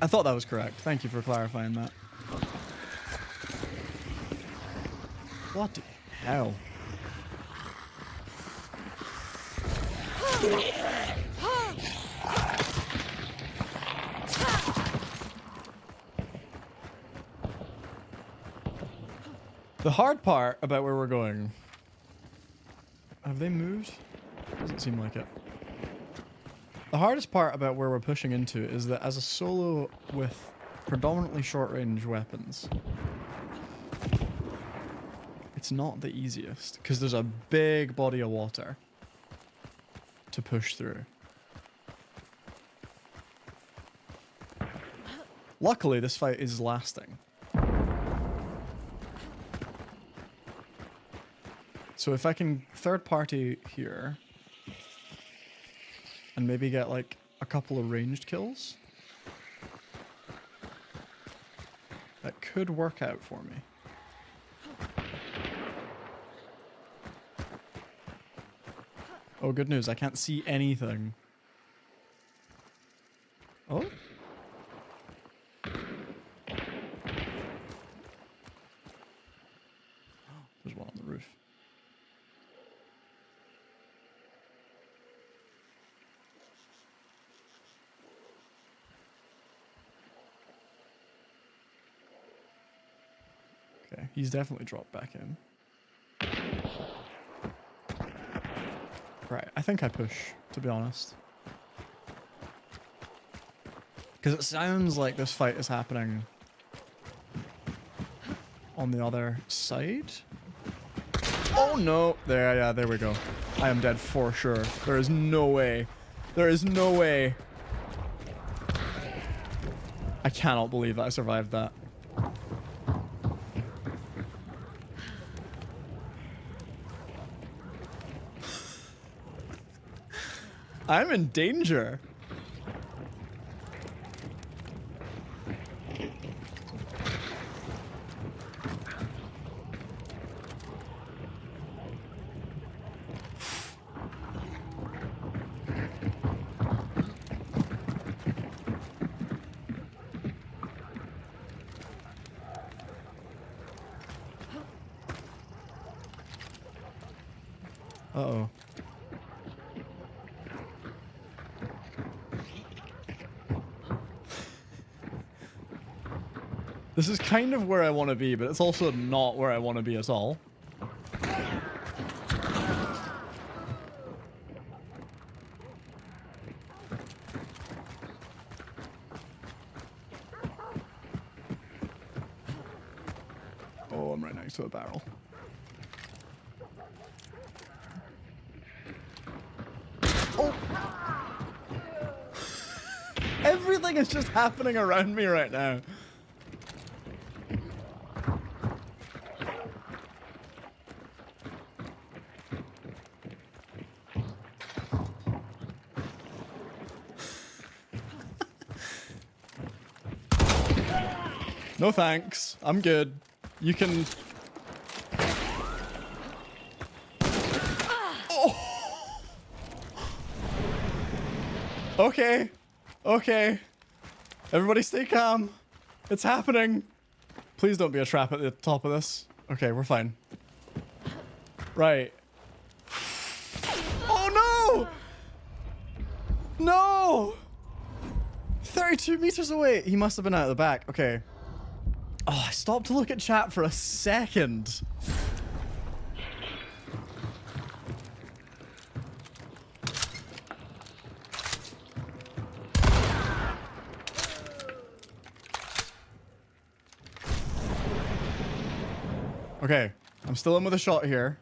I thought that was correct. Thank you for clarifying that. Bloody hell. The hard part about where we're going... Have they moved? Doesn't seem like it. The hardest part about where we're pushing into is that as a solo with predominantly short-range weapons, it's not the easiest, because there's a big body of water to push through. Luckily, this fight is lasting. So if I can third party here and maybe get like a couple of ranged kills, that could work out for me. Oh, good news. I can't see anything. Oh? There's one on the roof. Okay, he's definitely dropped back in. Right, I think I push, to be honest. Because it sounds like this fight is happening on the other side. Oh no! There we go. I am dead for sure. There is no way. There is no way. I cannot believe that I survived that. I'm in danger. Uh-oh. This is kind of where I want to be, but it's also not where I want to be at all. Oh, I'm right next to a barrel. Oh! Everything is just happening around me right now. No thanks. I'm good. You can... Oh. Okay. Okay. Everybody stay calm. It's happening. Please don't be a trap at the top of this. Okay, we're fine. Right. Oh no! No! 32 meters away. He must have been out of the back. Okay. Oh, I stopped to look at chat for a second. Okay, I'm still in with a shot here.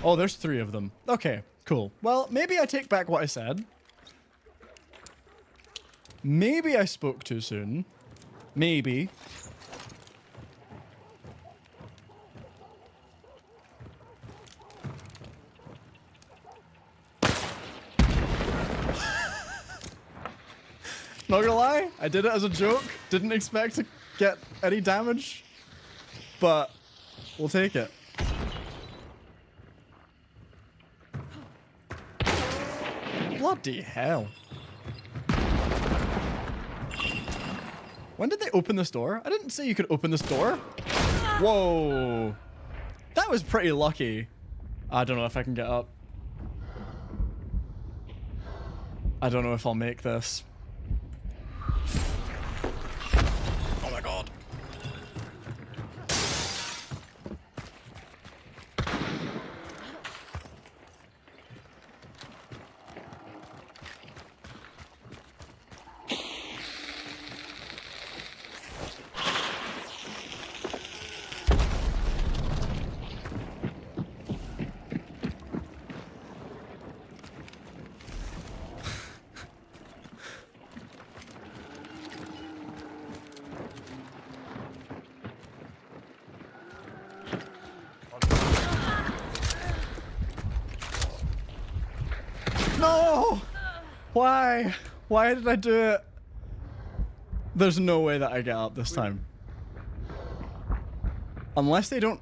Oh, there's 3 of them. Okay, cool. Well, maybe I take back what I said. Maybe I spoke too soon. Maybe. Not gonna lie, I did it as a joke. Didn't expect to get any damage, but we'll take it. Bloody hell. When did they open this door? I didn't say you could open this door. Whoa. That was pretty lucky. I don't know if I can get up. I don't know if I'll make this. Oh my god. No! Why? Why did I do it? There's no way that I get up this time. Unless they don't...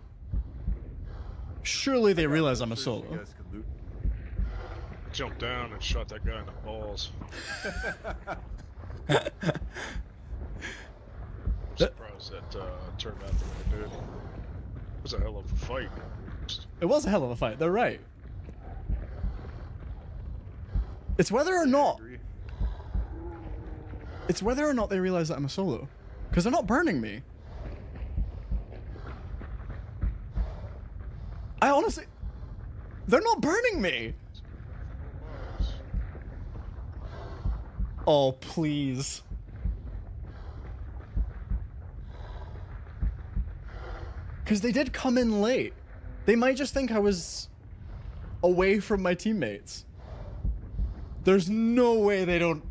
Surely they realize I'm a solo. Jumped down and shot that guy in the balls. Surprised that turned out the way it did. It was a hell of a fight. It was a hell of a fight, they're right. It's whether or not... It's whether or not they realize that I'm a solo. Because they're not burning me. I honestly... They're not burning me! Oh, please. Because they did come in late. They might just think I was away from my teammates. There's no way they don't...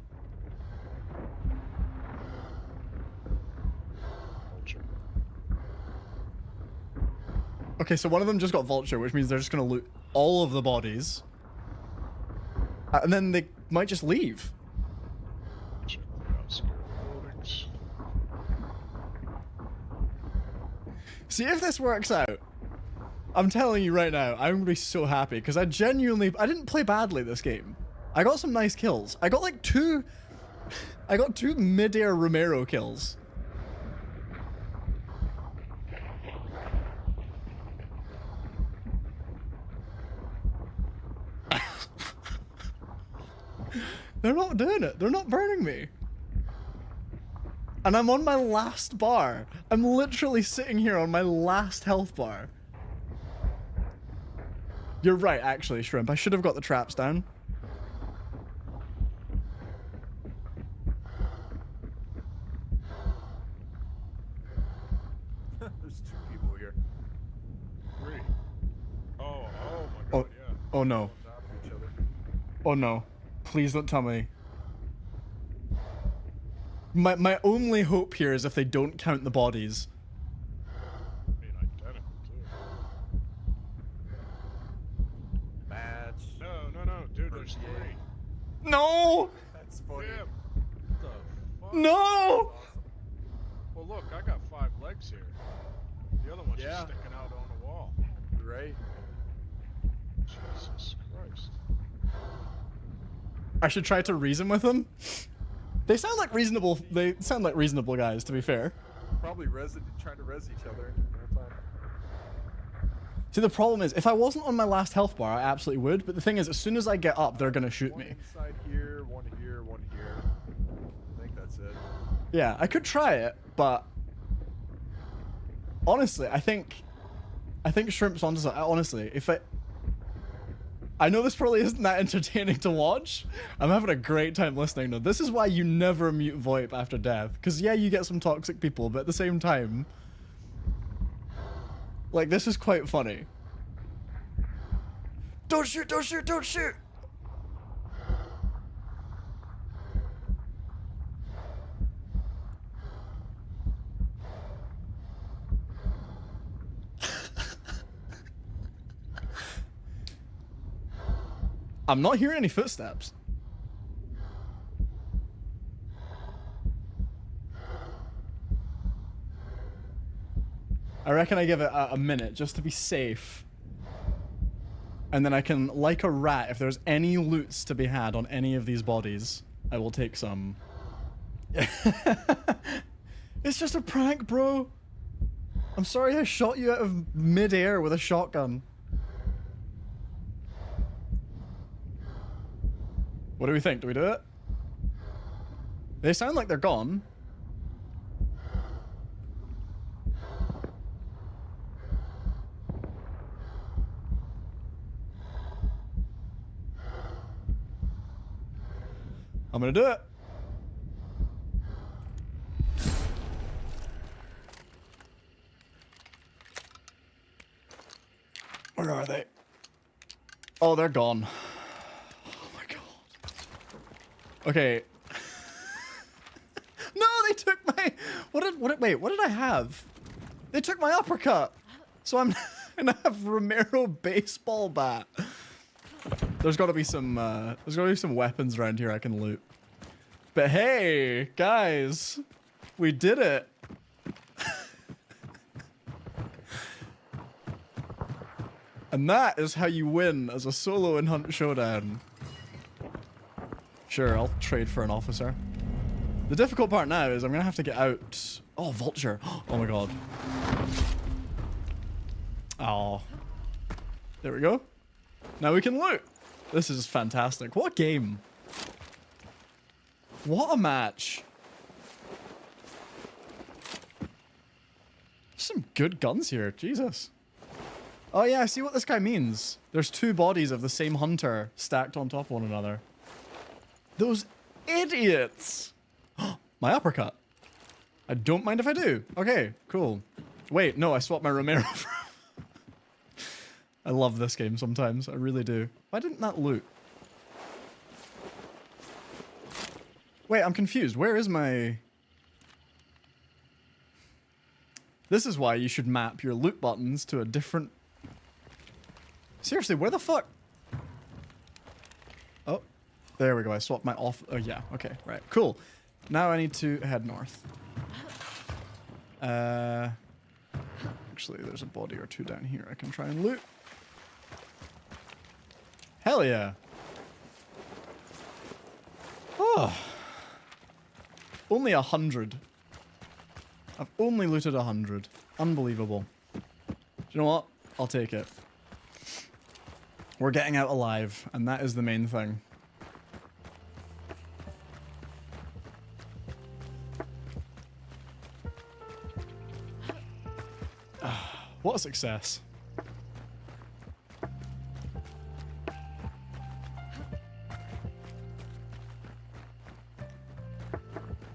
Vulture. Okay, so one of them just got Vulture, which means they're just gonna loot all of the bodies. And then they might just leave. Check the outskirts buildings. See, if this works out, I'm telling you right now, I'm gonna be so happy, because I genuinely... I didn't play badly this game. I got some nice kills. I got like 2... I got 2 mid-air Romero kills. They're not doing it. They're not burning me. And I'm on my last bar. I'm literally sitting here on my last health bar. You're right, actually, Shrimp. I should have got the traps down. There's 2 people here. 3. Oh my god, Oh, yeah. oh no. On top of each other. Oh no. Please don't tell me. My only hope here is if they don't count the bodies. I mean, identical too. Match. No, dude, there's 3. No! That's funny. Damn. What the fuck? No! Well, look, I got 5 legs here. The other one's Yeah. just sticking out on the wall. right? Jesus Christ. I should try to reason with them. They sound like reasonable. They sound like reasonable guys, to be fair. Probably trying to res each other the whole time. See, the problem is, if I wasn't on my last health bar, I absolutely would. But the thing is, as soon as I get up, they're gonna shoot One me. inside here, one here, one here. I think that's it. Yeah, I could try it, but honestly, I think Shrimp's onto something. Honestly, I know this probably isn't that entertaining to watch. I'm having a great time listening though. This is why you never mute VoIP after death. Because yeah, you get some toxic people, but at the same time, like, this is quite funny. Don't shoot, don't shoot, don't shoot! I'm not hearing any footsteps. I reckon I give it a minute just to be safe. And then I can, like a rat, if there's any loots to be had on any of these bodies, I will take some. It's just a prank, bro. I'm sorry I shot you out of mid-air with a shotgun. What do we think? Do we do it? They sound like they're gone. I'm gonna do it. Where are they? Oh, they're gone. Oh my god. Okay. No, they took my... Wait, what did I have? They took my uppercut. So I'm gonna have Romero baseball bat. There's gotta be some weapons around here I can loot. But hey, guys, we did it. And that is how you win as a solo in Hunt Showdown. Sure, I'll trade for an officer. The difficult part now is I'm gonna have to get out. Oh, vulture. Oh my god. Oh. There we go. Now we can loot. This is fantastic. What a game. What a match. Some good guns here. Jesus. Oh yeah, I see what this guy means. There's two bodies of the same hunter stacked on top of one another. Those idiots. My uppercut. I don't mind if I do. Okay, cool. Wait, no, I swapped my Romero for... I love this game sometimes. I really do. Why didn't that loot? Wait, I'm confused. Where is my... This is why you should map your loot buttons to a different... Seriously, where the fuck? Oh, there we go. I swapped my off... Oh, yeah. Okay, right. Cool. Now I need to head north. Actually, there's a body or two down here I can try and loot. Hell yeah. Oh. Only 100. I've only looted 100. Unbelievable. Do you know what? I'll take it. We're getting out alive, and that is the main thing. What a success.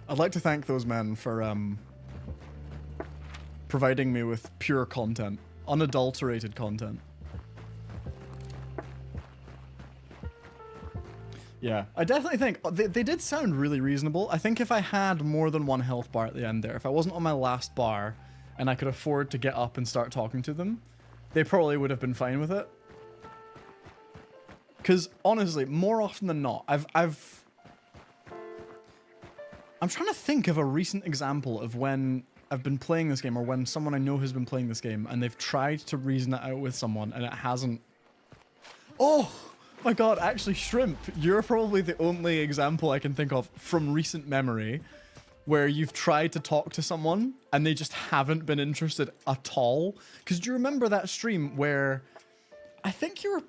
I'd like to thank those men for providing me with pure content, unadulterated content. Yeah, I definitely think they did sound really reasonable. I think if I had more than one health bar at the end there, if I wasn't on my last bar and I could afford to get up and start talking to them, they probably would have been fine with it. Because honestly, more often than not, I'm trying to think of a recent example of when I've been playing this game, or when someone I know has been playing this game, and they've tried to reason it out with someone, and it hasn't... Oh my god, actually, Shrimp, you're probably the only example I can think of from recent memory where you've tried to talk to someone, and they just haven't been interested at all. Because do you remember that stream where... I think you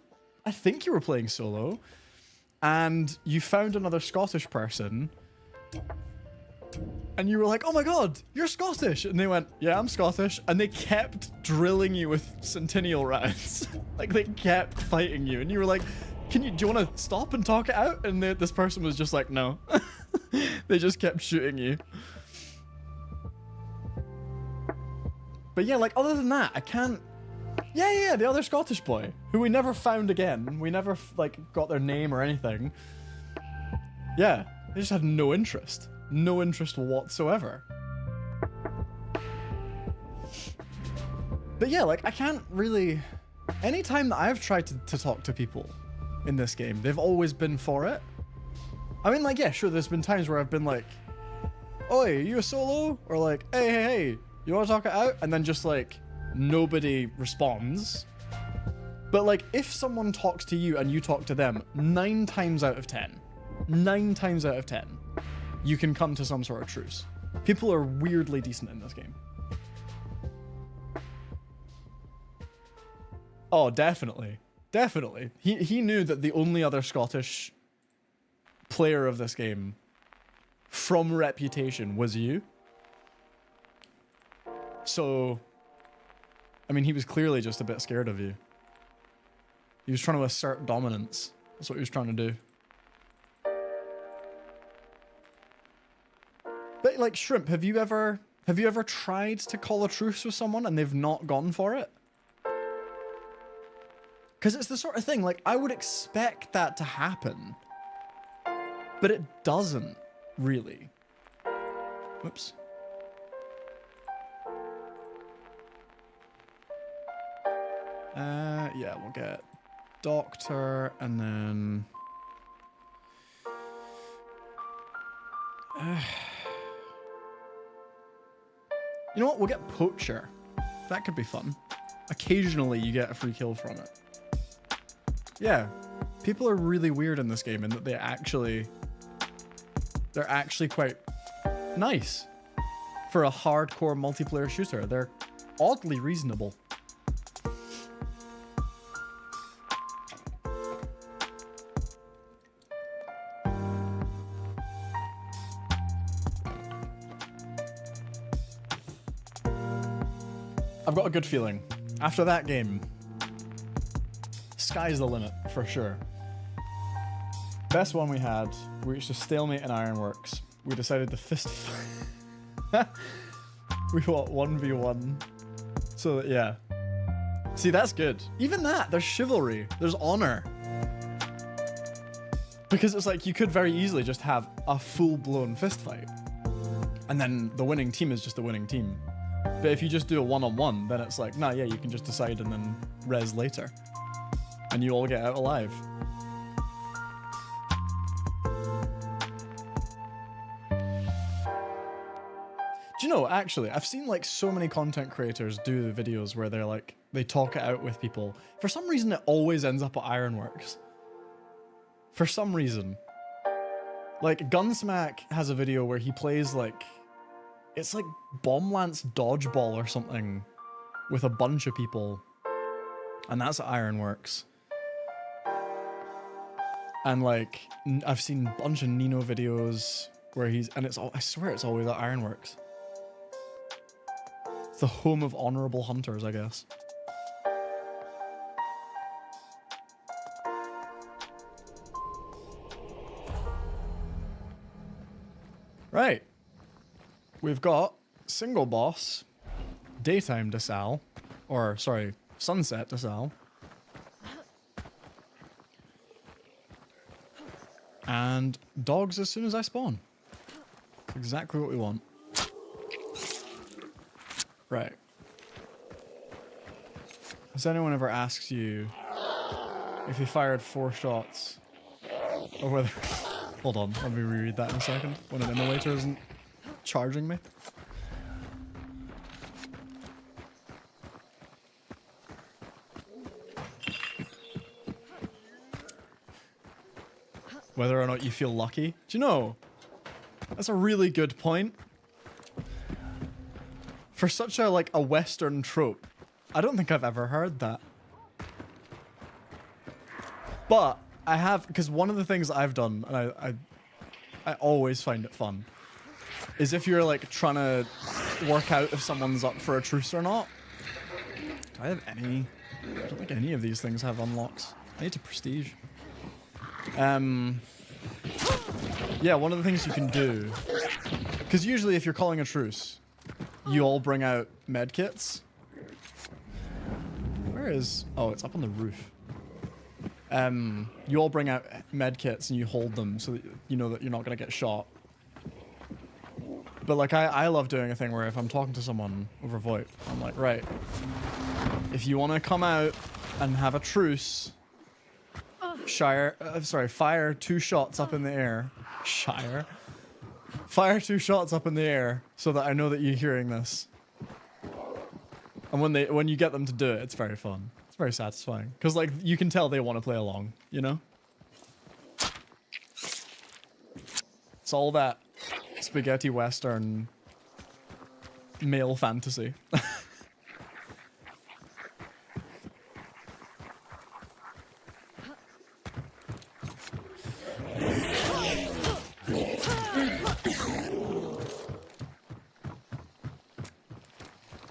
were playing solo, and you found another Scottish person, and you were like, oh my god, you're Scottish! And they went, yeah, I'm Scottish. And they kept drilling you with Centennial rounds. Like, they kept fighting you. And you were like, do you want to stop and talk it out? And this person was just like, no. They just kept shooting you. But yeah, like, other than that, I can't... Yeah, the other Scottish boy, who we never found again. We never, like, got their name or anything. Yeah, they just had no interest. No interest whatsoever. But yeah, like, I can't really... Anytime that I've tried to talk to people in this game, they've always been for it. I mean, like, yeah, sure, there's been times where I've been like, oi, are you a solo? Or like, hey, you want to talk it out? And then just, like, nobody responds. But, like, if someone talks to you and you talk to them, 9 times out of 10, you can come to some sort of truce. People are weirdly decent in this game. Oh, definitely. Definitely. He knew that the only other Scottish player of this game from reputation was you. So, I mean, he was clearly just a bit scared of you. He was trying to assert dominance. That's what he was trying to do. But like, Shrimp, have you ever tried to call a truce with someone and they've not gone for it? Because it's the sort of thing, like, I would expect that to happen. But it doesn't, really. Whoops. Yeah, we'll get Doctor, and then... You know what? We'll get Poacher. That could be fun. Occasionally, you get a free kill from it. Yeah. People are really weird in this game in that they're actually quite nice. For a hardcore multiplayer shooter, they're oddly reasonable. I've got a good feeling. After that game, sky's the limit, for sure. Best one we had, we reached a stalemate in Ironworks. We decided to fist fight. We fought 1v1. So, yeah. See, that's good. Even that, there's chivalry. There's honor. Because it's like, you could very easily just have a full-blown fist fight. And then the winning team is just the winning team. But if you just do a one-on-one, then it's like, nah, yeah, you can just decide and then res later. And you all get out alive. Do you know, actually, I've seen like so many content creators do the videos where they're like, they talk it out with people. For some reason, it always ends up at Ironworks. For some reason. Like, Gunsmack has a video where he plays like, it's like Bomb Lance Dodgeball or something with a bunch of people. And that's at Ironworks. And like, I've seen a bunch of Nino videos where I swear it's always at Ironworks. It's the home of honorable hunters, I guess. Right. We've got single boss, daytime Desal, or sorry, sunset Desal, and dogs as soon as I spawn. Exactly what we want. Right. Has anyone ever asked you if you fired 4 shots, or whether... Hold on, let me reread that in a second, when an emulator isn't charging me. whether or not you feel lucky. Do you know? That's a really good point. For such a like a Western trope, I don't think I've ever heard that. But I have, because one of the things I've done, and I always find it fun, is if you're like trying to work out if someone's up for a truce or not. Do I have any? I don't think any of these things have unlocks. I need to prestige. Yeah, one of the things you can do, because usually if you're calling a truce, you all bring out med kits. Where is? Oh, it's up on the roof. You all bring out med kits and you hold them so that you know that you're not gonna get shot. But like I love doing a thing where if I'm talking to someone over VoIP, I'm like, right, if you want to come out and have a truce, fire 2 shots up in the air. Fire 2 shots up in the air so that I know that you're hearing this. And when you get them to do it, it's very fun. It's very satisfying because like you can tell they want to play along, you know? It's all that spaghetti western male fantasy.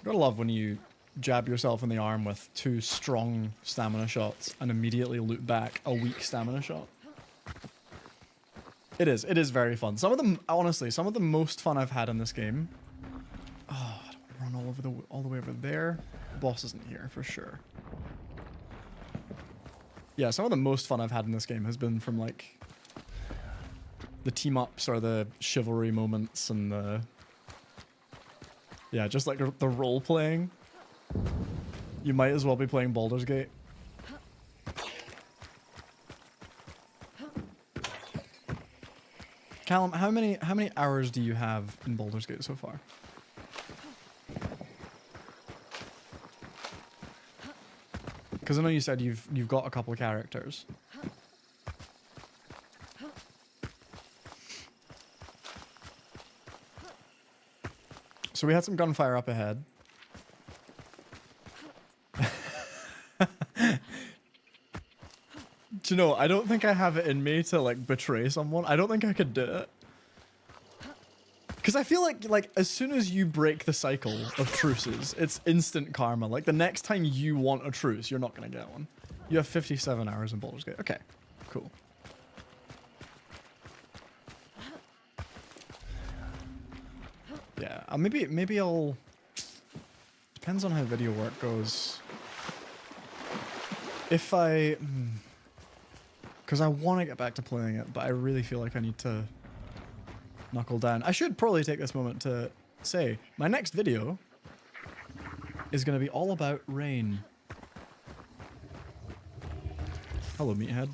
Gotta love when you jab yourself in the arm with 2 strong stamina shots and immediately loop back a weak stamina shot. It is very fun. Some of them, honestly, some of the most fun I've had in this game. Oh, I don't want to run all the way over there. The boss isn't here for sure. Yeah, some of the most fun I've had in this game has been from like the team ups or the chivalry moments and the just like the role playing. You might as well be playing Baldur's Gate. Callum, how many hours do you have in Baldur's Gate so far? Because I know you said you've got a couple of characters. So we had some gunfire up ahead. Do you know, I don't think I have it in me to like betray someone. I don't think I could do it. Because I feel like as soon as you break the cycle of truces, it's instant karma. Like the next time you want a truce, you're not going to get one. You have 57 hours in Baldur's Gate. Okay, cool. Yeah, maybe I'll... Depends on how video work goes. If I... Because I want to get back to playing it, but I really feel like I need to knuckle down. I should probably take this moment to say, my next video is going to be all about rain. Hello, meathead.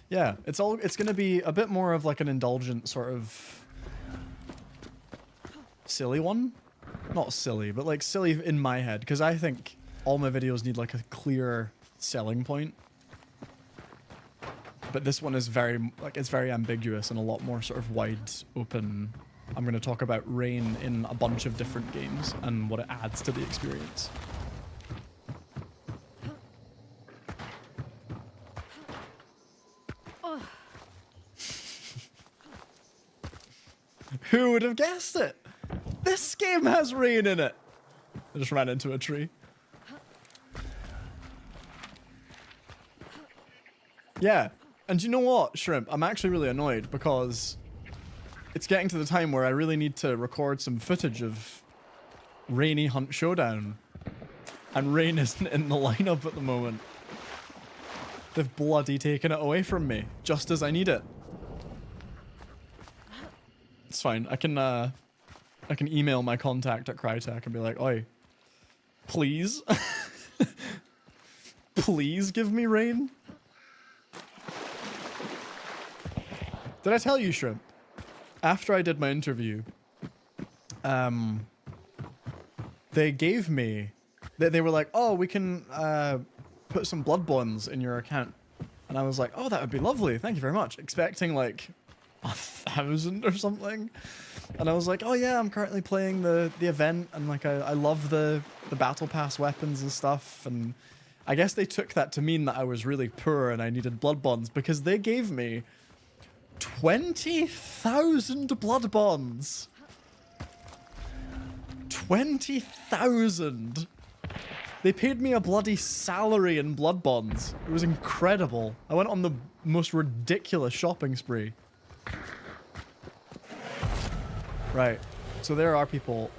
Yeah, it's going to be a bit more of like an indulgent sort of silly one. Not silly, but like silly in my head, because I think all my videos need like a clear selling point. But this one is it's very ambiguous and a lot more sort of wide open. I'm going to talk about rain in a bunch of different games and what it adds to the experience. Who would have guessed it? This game has rain in it. I just ran into a tree. Yeah. And you know what, Shrimp? I'm actually really annoyed because it's getting to the time where I really need to record some footage of Rainy Hunt Showdown. And Rain isn't in the lineup at the moment. They've bloody taken it away from me, just as I need it. It's fine. I can email my contact at Crytek and be like, oi, please? Please give me Rain? Did I tell you, Shrimp? After I did my interview, they gave me... They were like, oh, we can put some blood bonds in your account. And I was like, oh, that would be lovely. Thank you very much. Expecting like 1,000 or something. And I was like, oh yeah, I'm currently playing the event, and like I love the battle pass weapons and stuff. And I guess they took that to mean that I was really poor and I needed blood bonds, because they gave me 20,000 blood bonds. 20,000. They paid me a bloody salary in blood bonds. It was incredible. I went on the most ridiculous shopping spree. Right. So there are people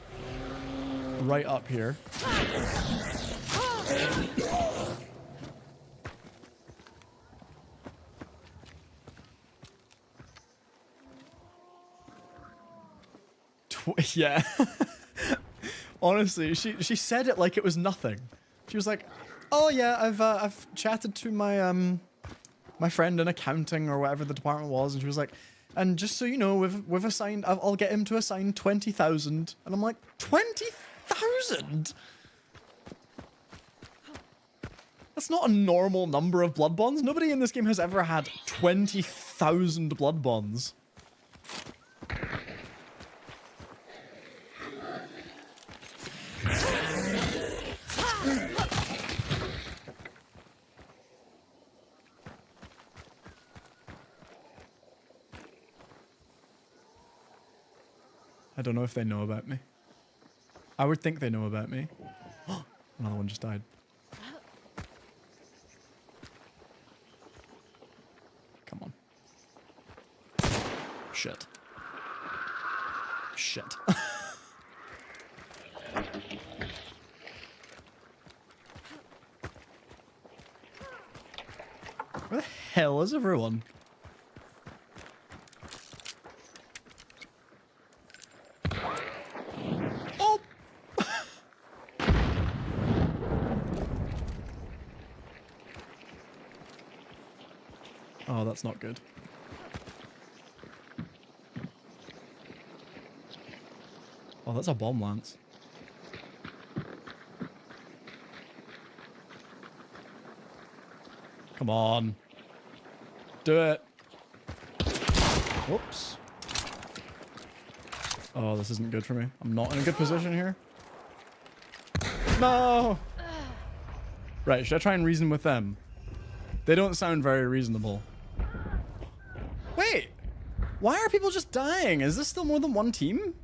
right up here. Yeah. Honestly, she said it like it was nothing. She was like, "Oh yeah, I've chatted to my my friend in accounting or whatever the department was," and she was like, "And just so you know, we've assigned, I'll get him to assign 20,000." And I'm like, 20,000? That's not a normal number of blood bonds. Nobody in this game has ever had 20,000 blood bonds. I don't know if they know about me. I would think they know about me. Another one just died. Come on. Shit. Shit. Where the hell is everyone? Oh! Oh, that's not good. Oh, that's a bomb lance. Come on. Do it. Whoops. Oh, this isn't good for me. I'm not in a good position here. No! Right, should I try and reason with them? They don't sound very reasonable. Wait! Why are people just dying? Is this still more than one team?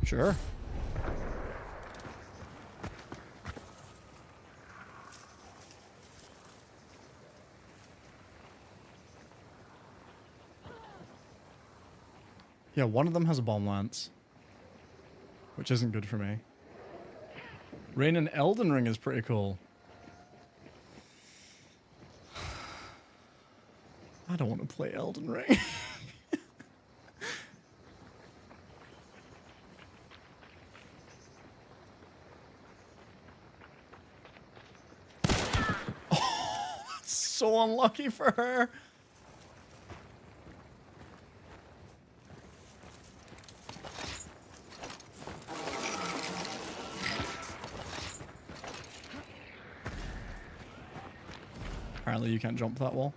Sure. Yeah, one of them has a bomb lance, which isn't good for me. Rain in Elden Ring is pretty cool. I don't want to play Elden Ring. So unlucky for her. Apparently you can't jump that wall.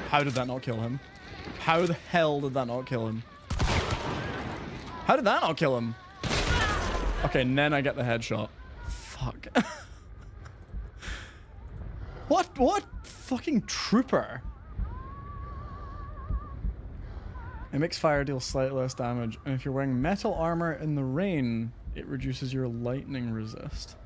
How did that not kill him? How the hell did that not kill him? How did that not kill him? Okay, and then I get the headshot. Fuck. What fucking trooper? It makes fire deal slightly less damage, and if you're wearing metal armor in the rain, it reduces your lightning resist.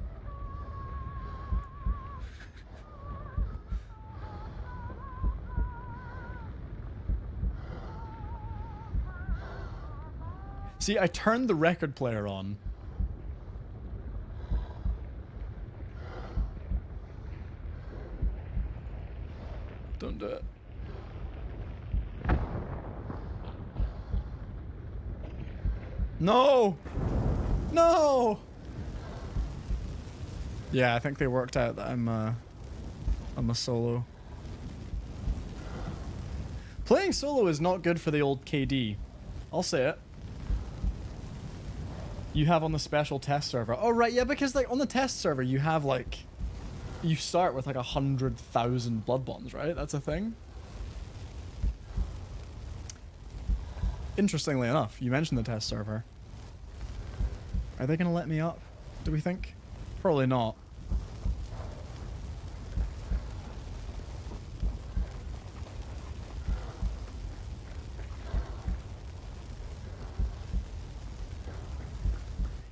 See, I turned the record player on. Don't do it. No! No! Yeah, I think they worked out that I'm a solo. Playing solo is not good for the old KD. I'll say it. You have on the special test server. Oh, right, yeah, because like on the test server, you have like... You start with like 100,000 blood bonds, right? That's a thing. Interestingly enough, you mentioned the test server. Are they going to let me up, do we think? Probably not.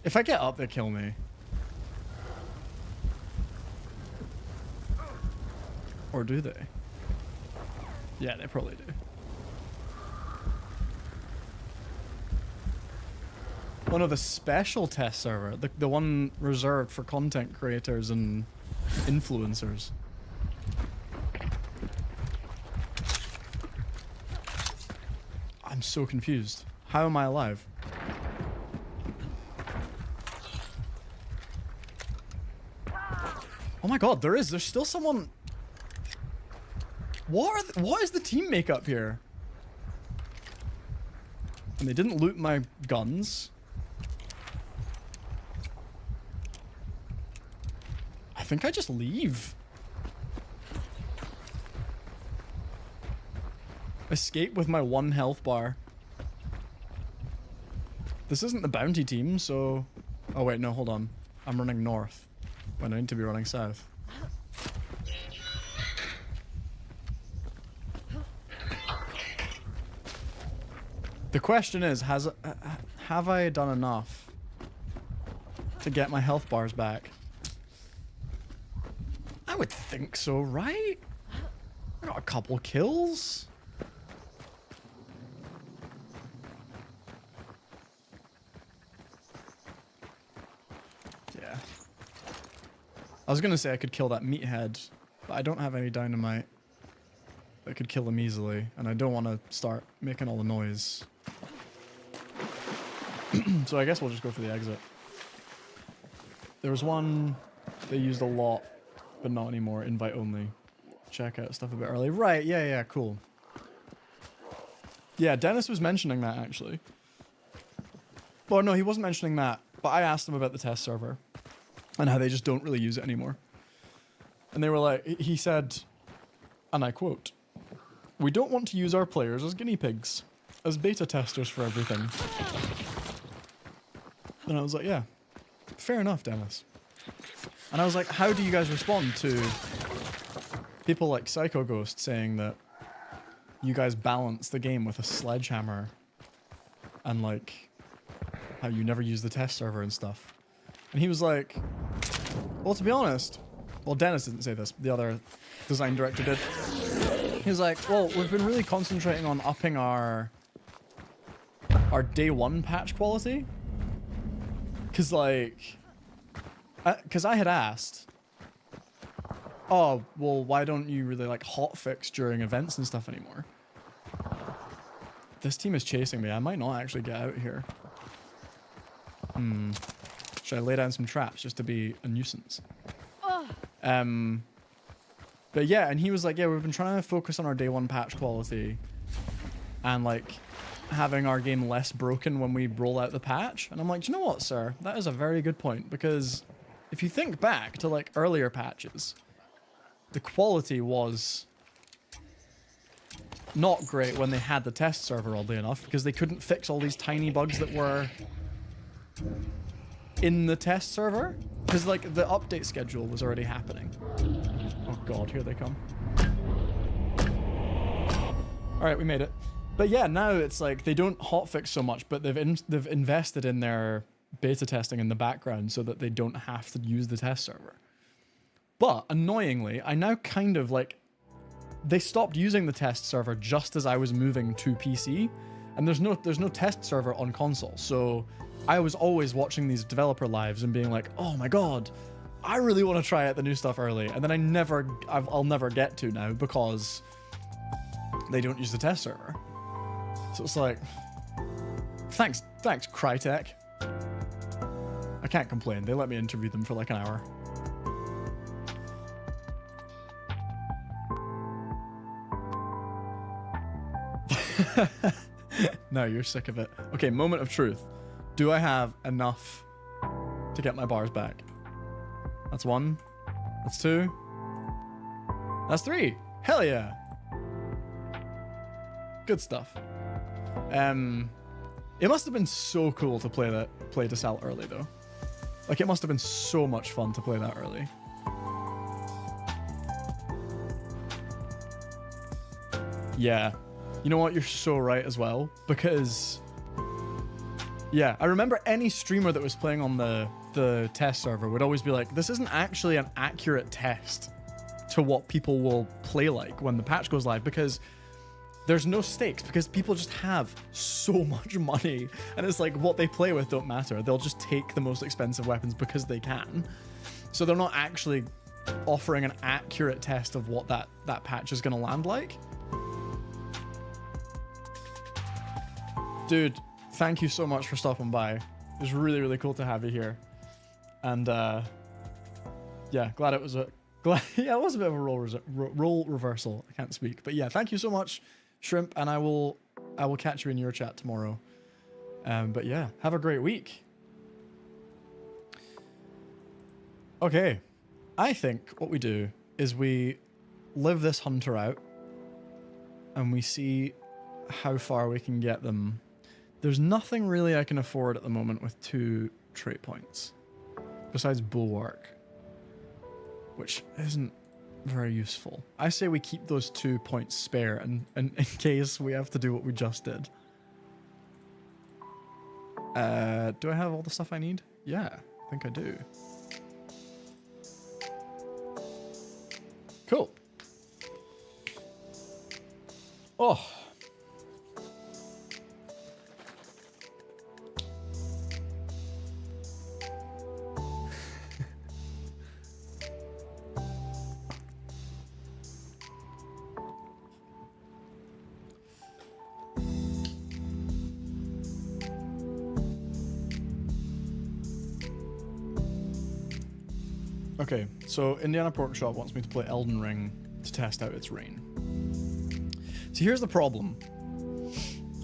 If I get up, they kill me. Or do they? Yeah, they probably do. One of the special test server, the one reserved for content creators and influencers. I'm so confused. How am I alive? Oh my god, there's still someone... What is the team makeup here? And they didn't loot my guns. I think I just leave. Escape with my 1 health bar. This isn't the bounty team, so... Oh wait, no, hold on. I'm running north when I need to be running south. The question is, have I done enough to get my health bars back? I would think so, right? I got a couple kills. Yeah. I was gonna say I could kill that meathead, but I don't have any dynamite that could kill him easily, and I don't want to start making all the noise. So I guess we'll just go for the exit. There was one they used a lot, but not anymore. Invite only. Check out stuff a bit early. Right, yeah, cool. Yeah, Dennis was mentioning that, actually. Well, no, he wasn't mentioning that, but I asked him about the test server and how they just don't really use it anymore. And they were like, he said, and I quote, "We don't want to use our players as guinea pigs, as beta testers for everything." And I was like, yeah, fair enough, Dennis. And I was like, how do you guys respond to people like Psycho Ghost saying that you guys balance the game with a sledgehammer and like how you never use the test server and stuff? And he was like, well, to be honest, well, Dennis didn't say this, the other design director did. He was like, well, we've been really concentrating on upping our day 1 patch quality. Cause like, cause I had asked, oh, well, why don't you really like hotfix during events and stuff anymore? This team is chasing me. I might not actually get out here. Should I lay down some traps just to be a nuisance? But yeah, and he was like, yeah, we've been trying to focus on our day 1 patch quality and like having our game less broken when we roll out the patch. And I'm like, do you know what, sir? That is a very good point, because if you think back to like earlier patches, the quality was not great when they had the test server, oddly enough, because they couldn't fix all these tiny bugs that were in the test server, because like the update schedule was already happening. Oh god, here they come. All right, we made it. But yeah, now it's like they don't hotfix so much, but they've invested in their beta testing in the background so that they don't have to use the test server. But annoyingly, I now kind of like, they stopped using the test server just as I was moving to PC, and there's no test server on console. So I was always watching these developer lives and being like, oh my god, I really want to try out the new stuff early, and then I'll never get to now because they don't use the test server. So it's like, thanks Crytek. I can't complain. They let me interview them for like an hour. No, you're sick of it. Okay, moment of truth. Do I have enough to get my bars back? That's 1. That's 2. That's 3. Hell yeah. Good stuff. It must have been so cool to play to sell early though. Like it must have been so much fun to play that early. Yeah. You know what? You're so right as well. Because yeah, I remember any streamer that was playing on the test server would always be like, this isn't actually an accurate test to what people will play like when the patch goes live, because there's no stakes, because people just have so much money and it's like what they play with don't matter. They'll just take the most expensive weapons because they can. So they're not actually offering an accurate test of what that patch is going to land like. Dude, thank you so much for stopping by. It was really, really cool to have you here. And yeah, glad it was a yeah, it was a bit of a role reversal. I can't speak, but yeah, thank you so much, Shrimp, and I will catch you in your chat tomorrow. But yeah, have a great week. Okay, I think what we do is we live this hunter out and we see how far we can get them. There's nothing really I can afford at the moment with 2 trait points besides Bulwark, which isn't very useful. I say we keep those 2 points spare and in case we have to do what we just did. Do I have all the stuff I need? Yeah, I think I do. Cool. Oh. Okay, so Indiana Porkchop wants me to play Elden Ring to test out its rain. So here's the problem.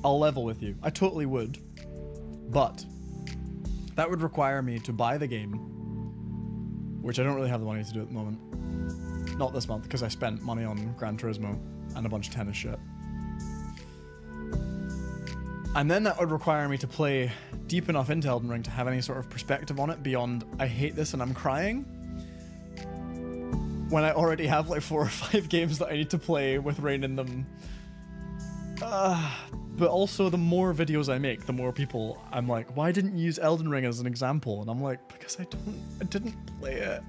I'll level with you. I totally would, but that would require me to buy the game, which I don't really have the money to do at the moment. Not this month, because I spent money on Gran Turismo and a bunch of tennis shit. And then that would require me to play deep enough into Elden Ring to have any sort of perspective on it beyond I hate this and I'm crying, when I already have like 4 or 5 games that I need to play with rain in them. But also the more videos I make, the more people I'm like, why didn't you use Elden Ring as an example? And I'm like, because I didn't play it.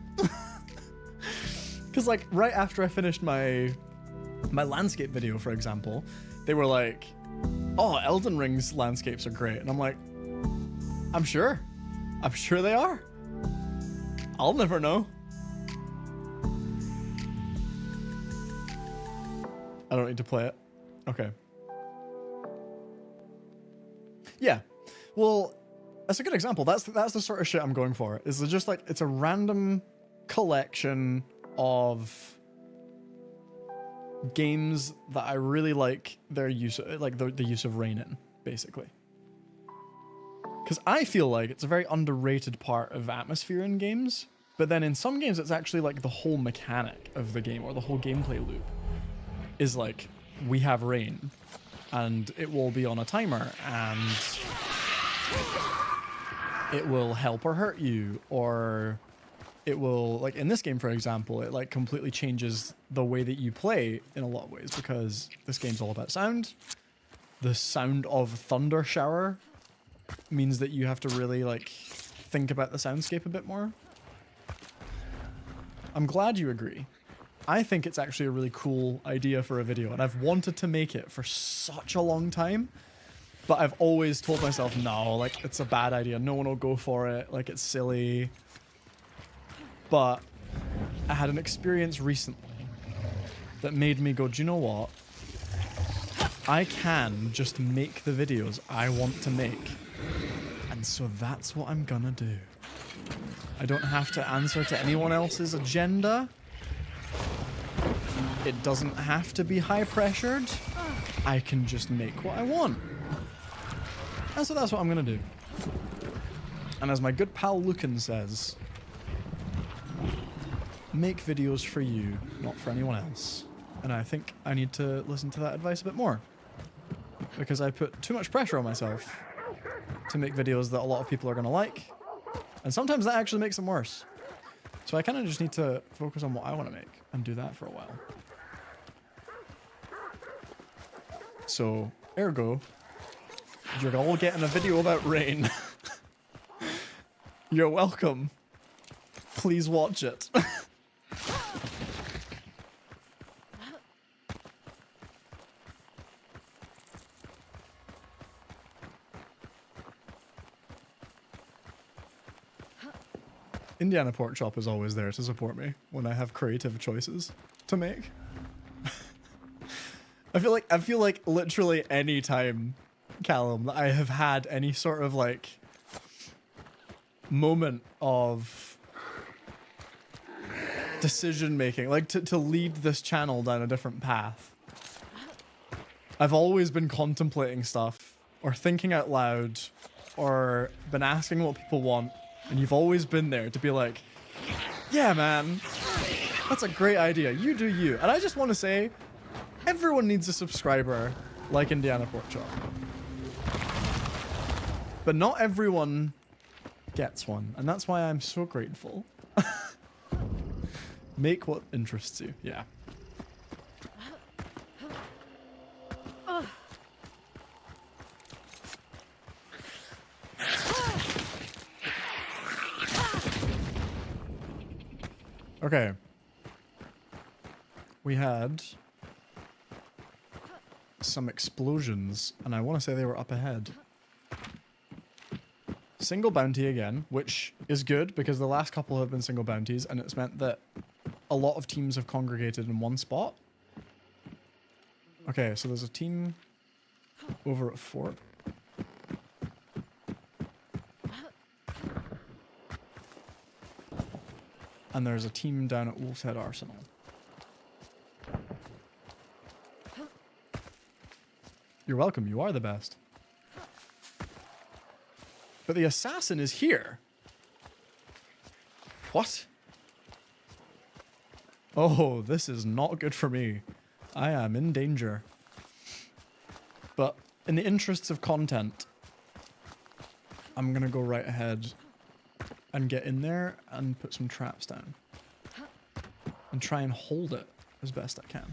Because like right after I finished my landscape video, for example, they were like, oh, Elden Ring's landscapes are great. And I'm like, I'm sure they are. I'll never know. I don't need to play it. Okay. Yeah. Well, that's a good example. That's the sort of shit I'm going for. Is just like, it's a random collection of games that I really like their use of, like the use of rain in, basically. Because I feel like it's a very underrated part of atmosphere in games, but then in some games it's actually like the whole mechanic of the game or the whole gameplay loop. Is like, we have rain, and it will be on a timer, and it will help or hurt you, or it will, like in this game, for example, it like completely changes the way that you play in a lot of ways, because this game's all about sound. The sound of thunder shower means that you have to really like think about the soundscape a bit more. I'm glad you agree. I think it's actually a really cool idea for a video, and I've wanted to make it for such a long time, but I've always told myself, no, like, it's a bad idea. No one will go for it. Like, it's silly. But I had an experience recently that made me go, do you know what? I can just make the videos I want to make. And so that's what I'm gonna do. I don't have to answer to anyone else's agenda. It doesn't have to be high pressured. I can just make what I want. And so that's what I'm gonna do. And as my good pal Lucan says, make videos for you, not for anyone else. And I think I need to listen to that advice a bit more. Because I put too much pressure on myself to make videos that a lot of people are gonna like. And sometimes that actually makes them worse. So I kind of just need to focus on what I want to make and do that for a while. So, ergo, you're all getting a video about rain. You're welcome. Please watch it. Indiana Pork Chop is always there to support me when I have creative choices to make. I feel like literally any time, Callum, that I have had any sort of like moment of decision making, like to lead this channel down a different path, I've always been contemplating stuff or thinking out loud or been asking what people want. And you've always been there to be like, yeah, man, that's a great idea. You do you. And I just want to say, everyone needs a subscriber like Indiana Pork Chop. But not everyone gets one. And that's why I'm so grateful. Make what interests you. Yeah. Okay. We had some explosions, and I want to say they were up ahead. Single bounty again, which is good because the last couple have been single bounties, and it's meant that a lot of teams have congregated in one spot. Okay, so there's a team over at Fort. And there's a team down at Wolf's Head Arsenal. You're welcome, you are the best. But the assassin is here. What? Oh, this is not good for me. I am in danger. But in the interests of content, I'm gonna go right ahead and get in there and put some traps down. And try and hold it as best I can.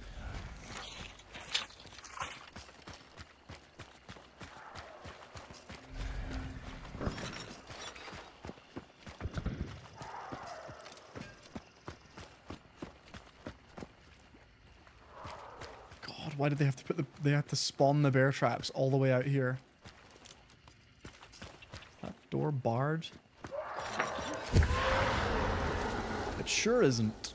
God, why did they have to put they have to spawn the bear traps all the way out here? That door barred? It sure isn't.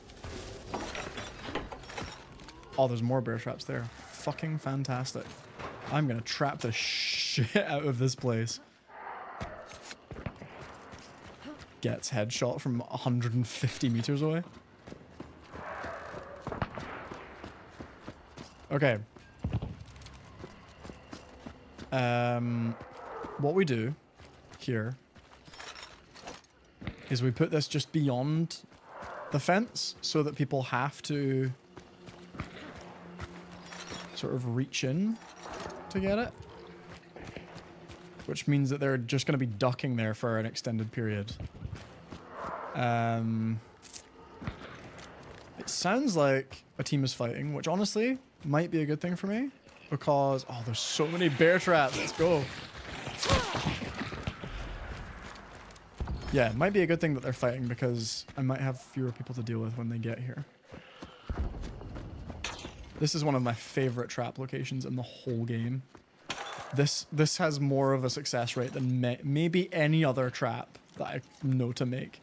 Oh, there's more bear traps there. Fucking fantastic. I'm gonna trap the shit out of this place. Gets headshot from 150 meters away. Okay. What we do here is we put this just beyond the fence so that people have to sort of reach in to get it, which means that they're just going to be ducking there for an extended period. It sounds like a team is fighting, which honestly might be a good thing for me because, oh, there's so many bear traps. Let's go. Yeah, it might be a good thing that they're fighting because I might have fewer people to deal with when they get here. This is one of my favorite trap locations in the whole game. This has more of a success rate than maybe any other trap that I know to make.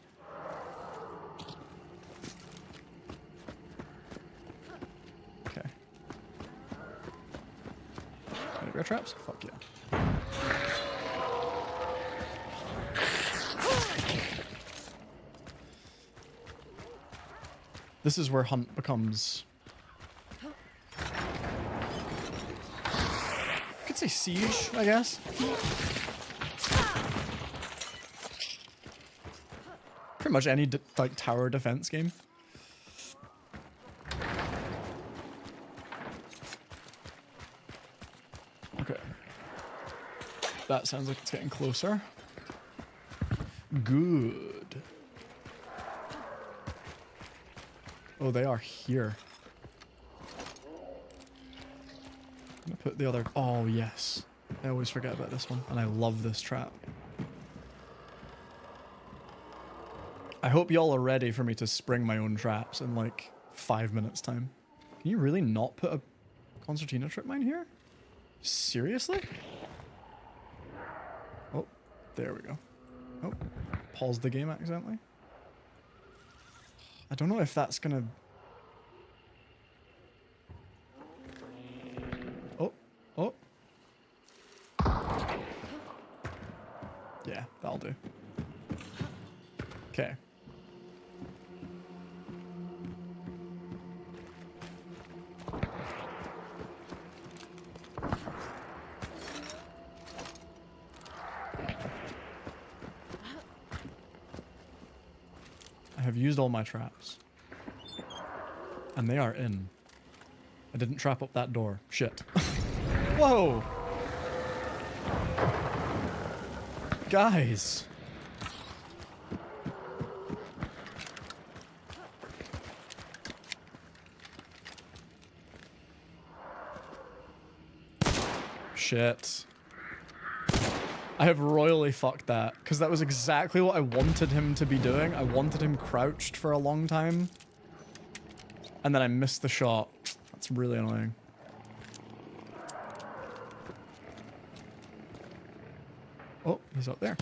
Okay. Any bear traps? Fuck yeah. This is where hunt becomes say siege, I guess. Pretty much any like tower defense game. Okay. That sounds like it's getting closer. Good. Oh, they are here. I'm gonna put the other... Oh, yes. I always forget about this one, and I love this trap. I hope y'all are ready for me to spring my own traps in like 5 minutes time. Can you really not put a concertina trip mine here? Seriously? Oh, there we go. Oh, paused the game accidentally. I don't know if that's gonna... Oh, oh. Yeah, that'll do. Okay. I have used all my traps. And they are in. I didn't trap up that door. Shit. Whoa! Guys! Shit. I have royally fucked that, because that was exactly what I wanted him to be doing. I wanted him crouched for a long time. And then I missed the shot. That's really annoying. Oh, he's up there.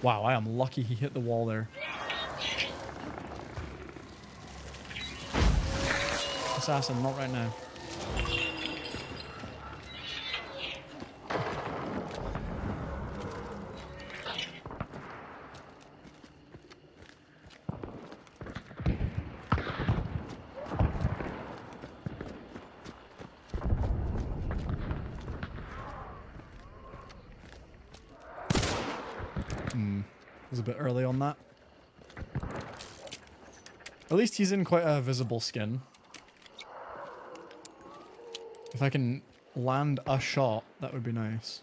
Wow, I am lucky he hit the wall there. Assassin, not right now. Was a bit early on that. At least he's in quite a visible skin. If I can land a shot, that would be nice.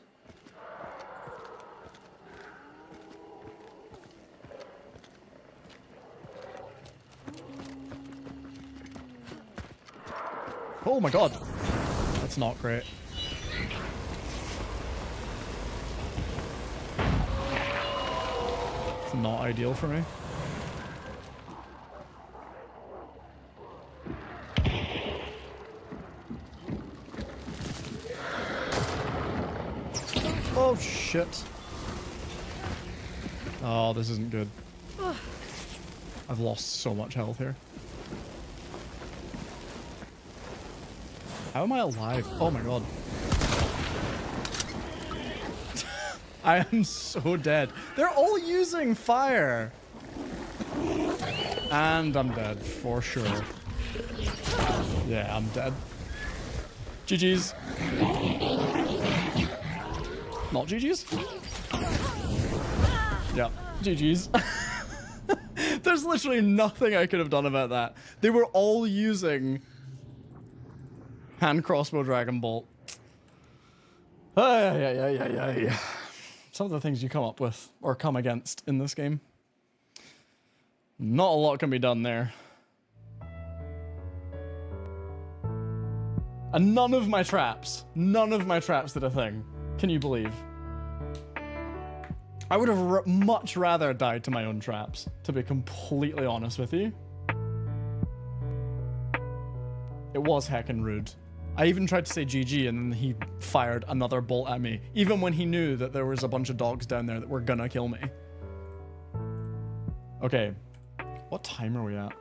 Oh my god! That's not great. Not ideal for me. Oh shit. Oh, this isn't good. I've lost so much health here. How am I alive? Oh my god. I am so dead. They're all using fire. And I'm dead, for sure. Yeah, I'm dead. GG's. Not GG's? Yeah, GG's. There's literally nothing I could have done about that. They were all using hand crossbow dragon bolt. Ay. Some of the things you come up with, or come against in this game. Not a lot can be done there. And none of my traps did a thing. Can you believe? I would have much rather died to my own traps, to be completely honest with you. It was heckin' rude. I even tried to say GG and then he fired another bolt at me, even when he knew that there was a bunch of dogs down there that were gonna kill me. Okay, what time are we at?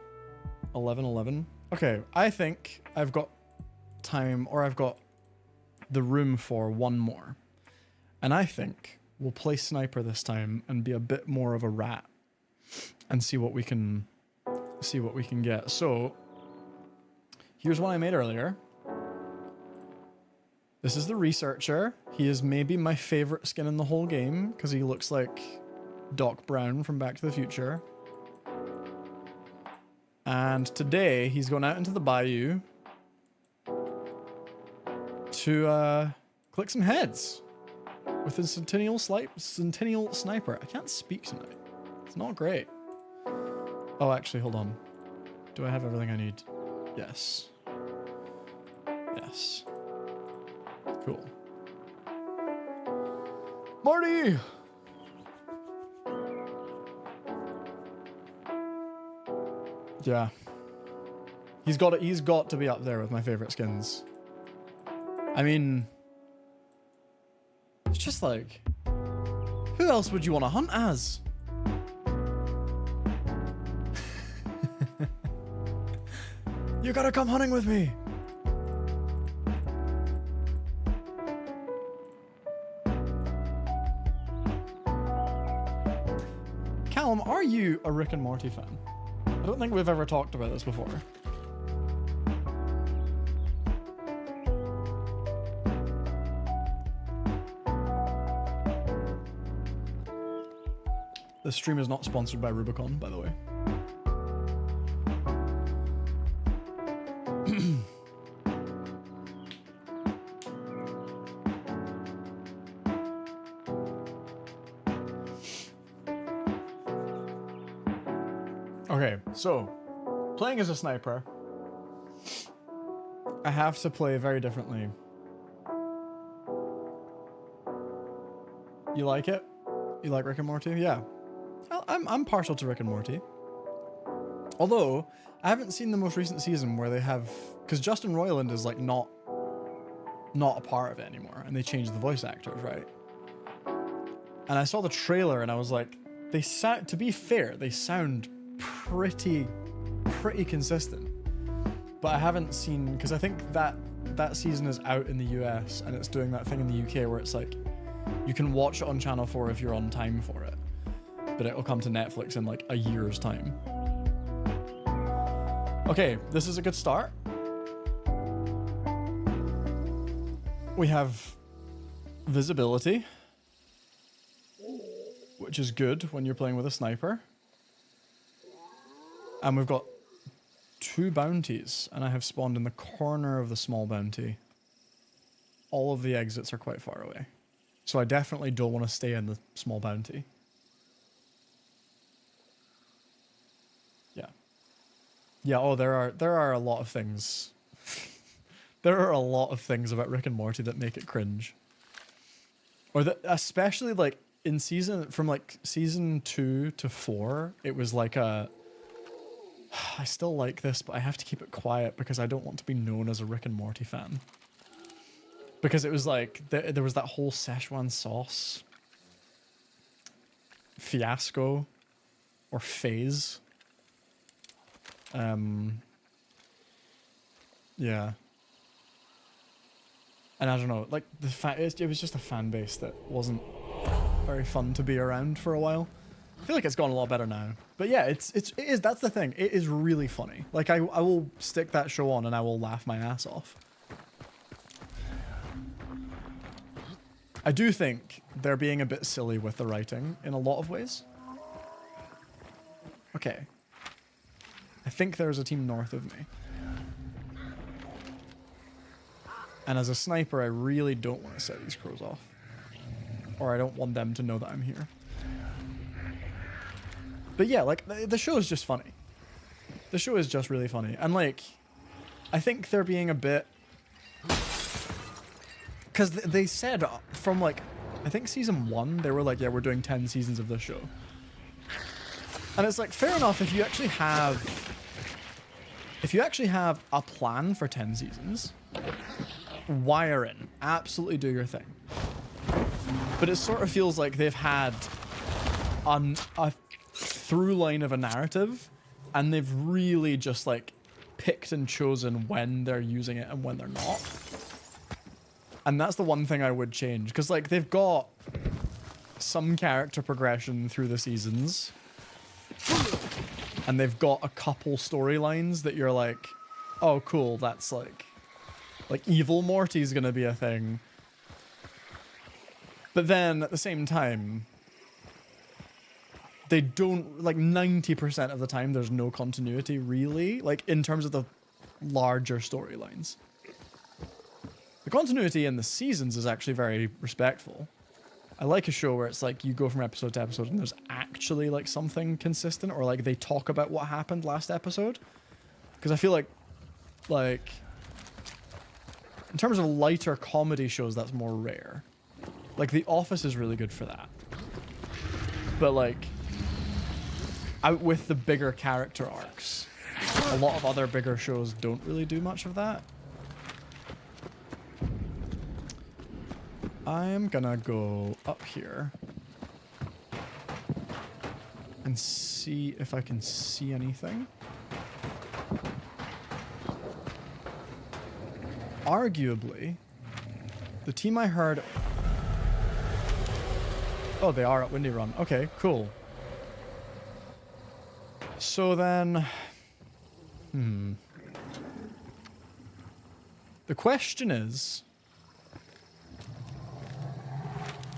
11:11? Okay, I think I've got time, or I've got the room for one more. And I think we'll play sniper this time and be a bit more of a rat and see what we can get. So, here's one I made earlier. This is the researcher. He is maybe my favorite skin in the whole game because he looks like Doc Brown from Back to the Future. And today he's going out into the bayou to click some heads with his Centennial Sniper. I can't speak tonight. It's not great. Oh, actually, hold on. Do I have everything I need? Yes. Yes. Cool. Marty! Yeah. He's got to be up there with my favorite skins. I mean, it's just like, who else would you want to hunt as? You gotta come hunting with me. Callum, are you a Rick and Morty fan? I don't think we've ever talked about this before. This stream is not sponsored by Rubicon, by the way. Okay, so playing as a sniper, I have to play very differently. You like it? You like Rick and Morty? Yeah. I'm partial to Rick and Morty. Although, I haven't seen the most recent season where they have... Because Justin Roiland is like not a part of it anymore, and they changed the voice actors, right? And I saw the trailer and I was like, they sound... To be fair, they sound pretty consistent. But I haven't seen... Because I think that season is out in the US, and it's doing that thing in the UK where it's like, you can watch it on Channel 4 if you're on time for it. But it'll come to Netflix in like a year's time. Okay, this is a good start. We have visibility, which is good when you're playing with a sniper. And we've got 2 bounties, and I have spawned in the corner of the small bounty. All of the exits are quite far away. So I definitely don't want to stay in the small bounty. Yeah, oh, there are a lot of things. There are a lot of things about Rick and Morty that make it cringe. Or that, especially like in from like season 2 to 4, it was like I still like this, but I have to keep it quiet because I don't want to be known as a Rick and Morty fan. Because it was like, there was that whole Szechuan sauce fiasco or phase. Yeah. And I don't know, like it was just a fan base that wasn't very fun to be around for a while. I feel like it's gone a lot better now. But yeah, it is, that's the thing. It is really funny. Like I will stick that show on and I will laugh my ass off. I do think they're being a bit silly with the writing in a lot of ways. Okay. I think there's a team north of me. And as a sniper, I really don't want to set these crows off. Or I don't want them to know that I'm here. But yeah, like, the show is just funny. The show is just really funny. And like, I think they're being a bit... Because they said from like, I think season 1, they were like, yeah, we're doing 10 seasons of this show. And it's like, fair enough if you actually have a plan for 10 seasons, wire in, absolutely do your thing. But it sort of feels like they've had a through line of a narrative, and they've really just like picked and chosen when they're using it and when they're not. And that's the one thing I would change, because like they've got some character progression through the seasons. And they've got a couple storylines that you're like, oh cool, that's Like evil Morty's gonna be a thing. But then at the same time, they don't, like 90% of the time, there's no continuity really, like in terms of the larger storylines. The continuity in the seasons is actually very respectful. I like a show where it's like you go from episode to episode and there's actually like something consistent, or like they talk about what happened last episode. Because I feel like in terms of lighter comedy shows, that's more rare. Like The Office is really good for that. But like out with the bigger character arcs, a lot of other bigger shows don't really do much of that. I'm gonna go up here and see if I can see anything. Arguably, the team I heard... Oh, they are at Windy Run. Okay, cool. So then... The question is...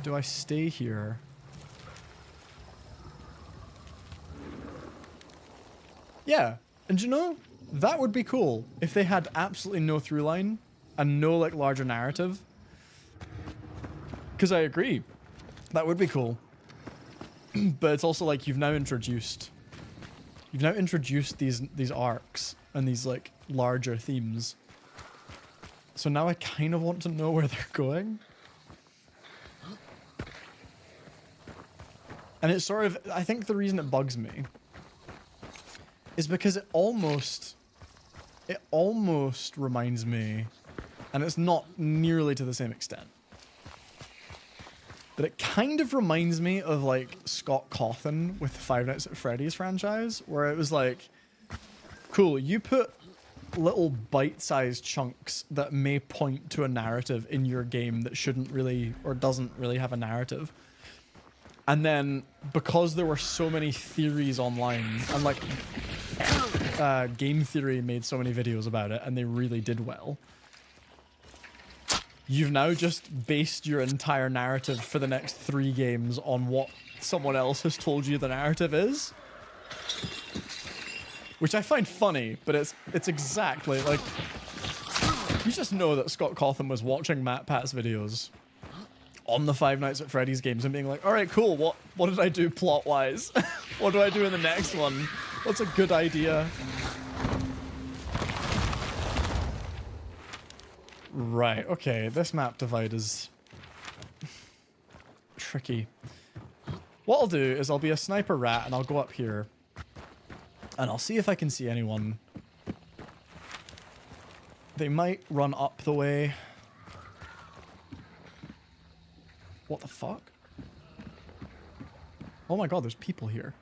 Do I stay here? Yeah, and you know, that would be cool if they had absolutely no through line and no like larger narrative. Because I agree, that would be cool. But it's also like you've now introduced these arcs and these like larger themes. So now I kind of want to know where they're going. And it's sort of, I think the reason it bugs me is because it almost reminds me, and it's not nearly to the same extent, but it kind of reminds me of like Scott Cawthon with the Five Nights at Freddy's franchise, where it was like, cool, you put little bite-sized chunks that may point to a narrative in your game that shouldn't really, or doesn't really have a narrative. And then, because there were so many theories online, and like, Game Theory made so many videos about it, and they really did well, you've now just based your entire narrative for the next 3 games on what someone else has told you the narrative is. Which I find funny, but it's exactly, like, you just know that Scott Cawthon was watching MatPat's videos on the Five Nights at Freddy's games and being like, alright, cool, what did I do plot-wise? What do I do in the next one? What's a good idea? Right, okay, this map divide is tricky. What I'll do is I'll be a sniper rat and I'll go up here and I'll see if I can see anyone. They might run up the way. What the fuck? Oh my god, there's people here.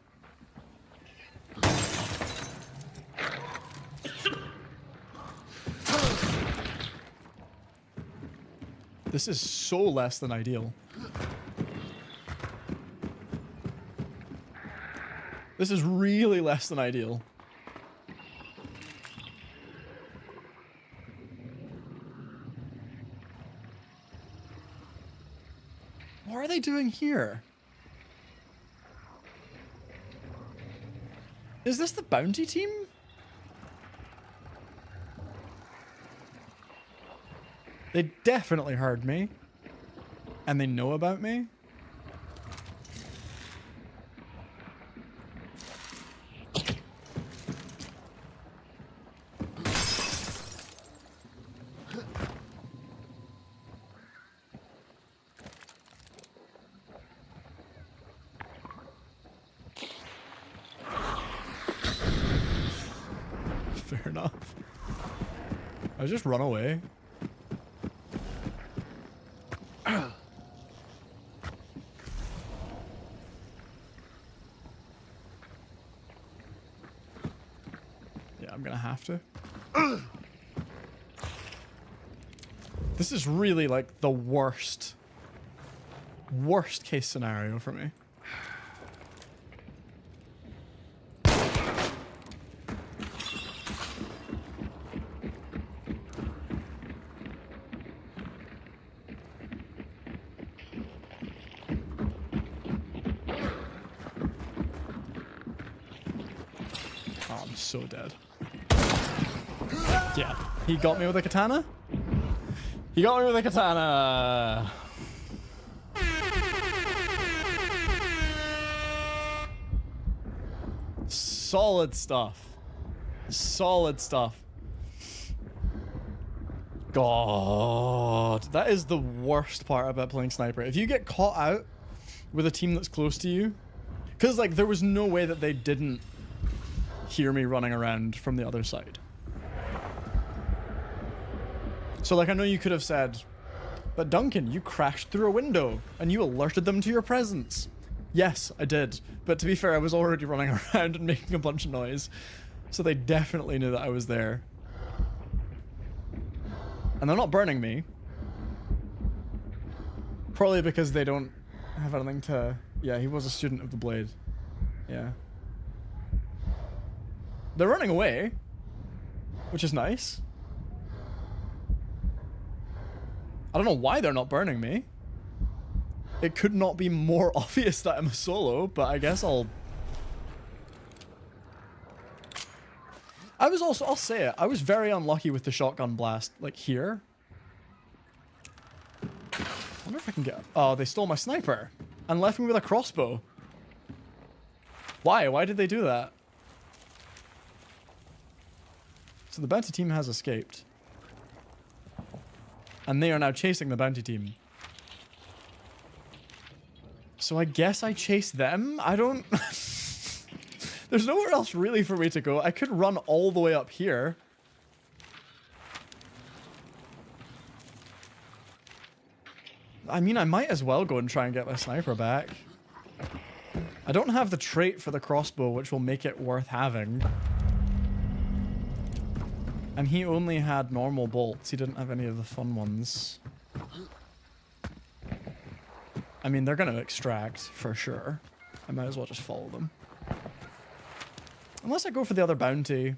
This is so less than ideal. This is really less than ideal. What are they doing here? Is this the bounty team? They definitely heard me. And they know about me. Fair enough. I just run away. Yeah, I'm gonna have to. This is really like the worst case scenario for me. Oh, I'm so dead. Yeah, he got me with a katana. He got me with a katana. Solid stuff. Solid stuff. God, that is the worst part about playing sniper. If you get caught out with a team that's close to you, because like there was no way that they didn't hear me running around from the other side. So like I know you could have said, but Duncan, you crashed through a window and you alerted them to your presence. Yes, I did. But to be fair, I was already running around and making a bunch of noise. So they definitely knew that I was there. And they're not burning me. Probably because they don't have anything to... Yeah, he was a student of the blade. Yeah. They're running away, which is nice. I don't know why they're not burning me. It could not be more obvious that I'm a solo, but I guess I'll... I'll say it, I was very unlucky with the shotgun blast, like here. I wonder if I can get... Oh, they stole my sniper and left me with a crossbow. Why? Why did they do that? So the bounty team has escaped. And they are now chasing the bounty team. So I guess I chase them? I don't... There's nowhere else really for me to go. I could run all the way up here. I mean, I might as well go and try and get my sniper back. I don't have the trait for the crossbow, which will make it worth having. And he only had normal bolts. He didn't have any of the fun ones. I mean, they're going to extract, for sure. I might as well just follow them. Unless I go for the other bounty.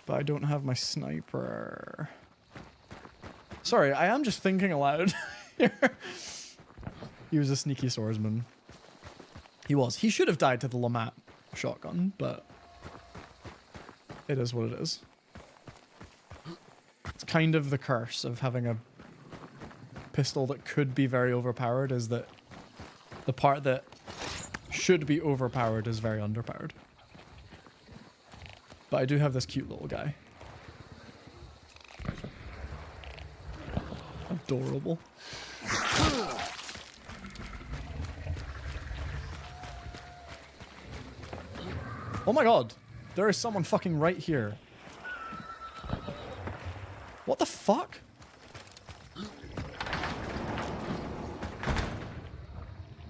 But I don't have my sniper. Sorry, I am just thinking aloud here. He was a sneaky swordsman. He was. He should have died to the Lamat shotgun, but... It is what it is. It's kind of the curse of having a pistol that could be very overpowered, is that the part that should be overpowered is very underpowered. But I do have this cute little guy. Adorable. Oh my god! There is someone fucking right here. What the fuck?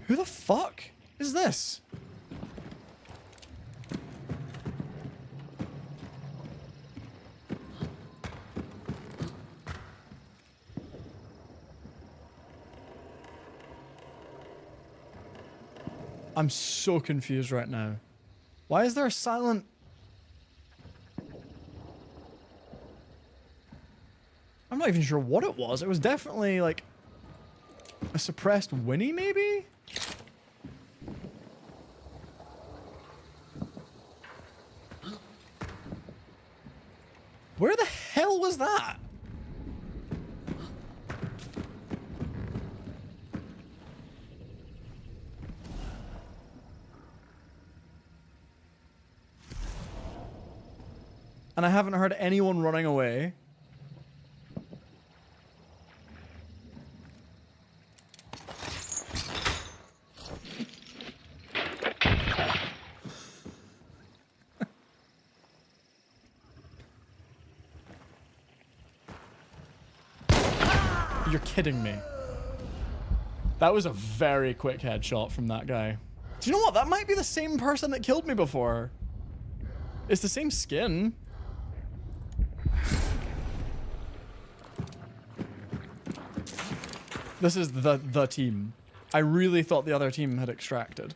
Who the fuck is this? I'm so confused right now. Why is there a silent... I'm not even sure what it was. It was definitely like a suppressed whinny, maybe? Where the hell was that? And I haven't heard anyone running away. You're kidding me. That was a very quick headshot from that guy. Do you know what? That might be the same person that killed me before. It's the same skin. This is the team. I really thought the other team had extracted.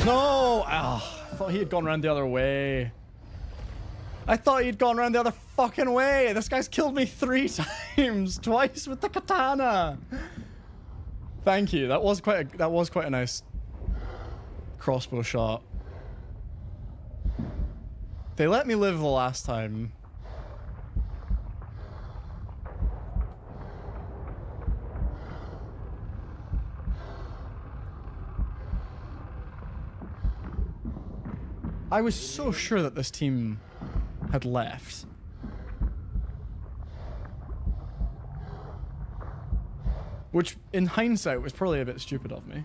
No! Ah, I thought he had gone around the other way. I thought he'd gone around the other fucking way. This guy's killed me 3 times, twice with the katana. Thank you. That was quite a nice crossbow shot. They let me live the last time. I was so sure that this team had left. Which, in hindsight, was probably a bit stupid of me.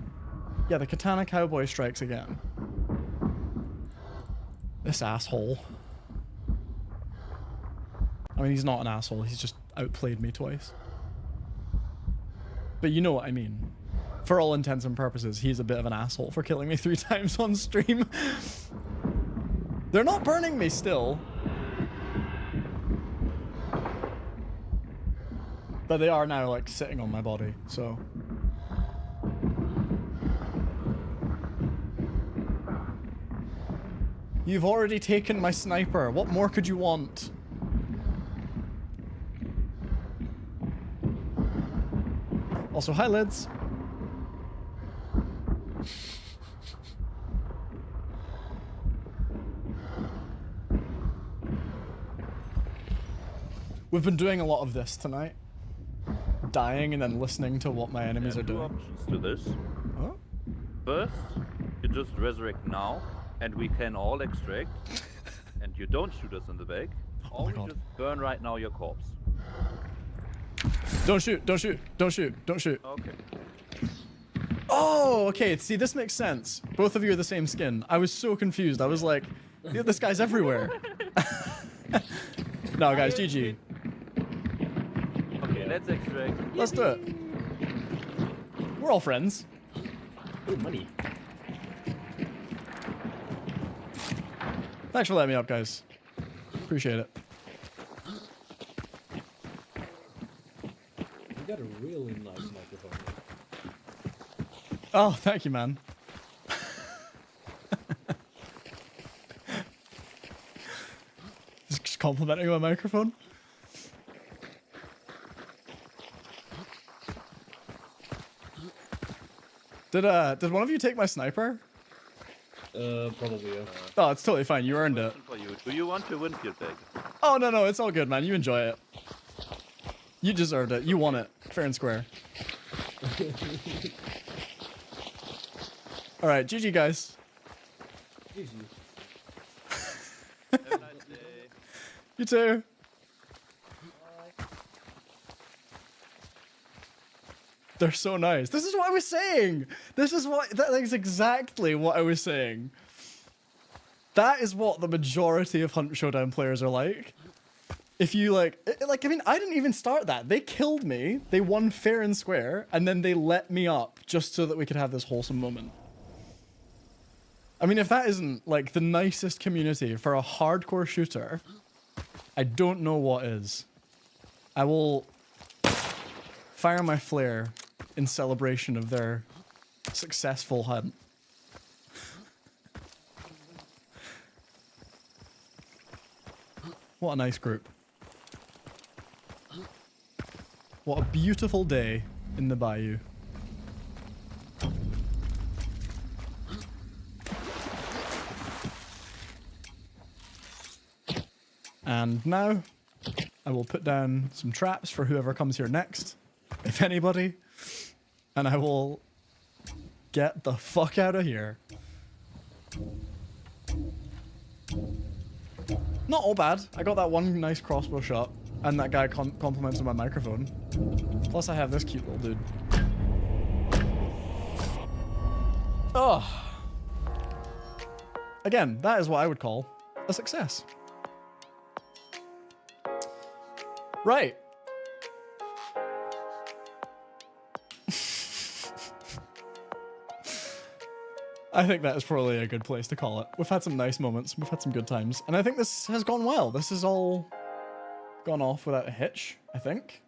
Yeah, the Katana Cowboy strikes again. This asshole. I mean, he's not an asshole, he's just outplayed me twice. But you know what I mean. For all intents and purposes, he's a bit of an asshole for killing me 3 times on stream. They're not burning me still. But they are now, like, sitting on my body, so... You've already taken my sniper. What more could you want? Also, hi, Lids. We've been doing a lot of this tonight. Dying and then listening to what my enemies are doing. Options to this. Huh? First, you just resurrect now, and we can all extract, and you don't shoot us in the back. Oh my or God. we just burn right now your corpse. Don't shoot, don't shoot, don't shoot, don't shoot. Okay. Oh, okay, see, this makes sense. Both of you are the same skin. I was so confused. I was like, yeah, this guy's everywhere. No, guys, GG. Okay, let's extract. Let's do it. We're all friends. Ooh, money. Thanks for letting me up, guys. Appreciate it. You got a really nice microphone. Oh, thank you, man. Just complimenting my microphone. Did one of you take my sniper? Probably, yeah. Oh, it's totally fine. You earned it. For you. Do you want your Winfield back? Oh, no, it's all good, man. You enjoy it. You deserved it. You won it. Fair and square. All right, GG, guys. GG. Have a nice day. You too. They're so nice. This is what I was saying. That is exactly what I was saying. That is what the majority of Hunt Showdown players are like. If you I mean, I didn't even start that. They killed me. They won fair and square, and then they let me up just so that we could have this wholesome moment. I mean, if that isn't like the nicest community for a hardcore shooter, I don't know what is. I will fire my flare in celebration of their successful hunt. What a nice group. What a beautiful day in the bayou. And now, I will put down some traps for whoever comes here next, if anybody, and I will get the fuck out of here. Not all bad. I got that one nice crossbow shot, and that guy complimented my microphone. Plus I have this cute little dude. Oh. Again, that is what I would call a success. Right. I think that is probably a good place to call it. We've had some nice moments. We've had some good times. And I think this has gone well. This has all gone off without a hitch, I think.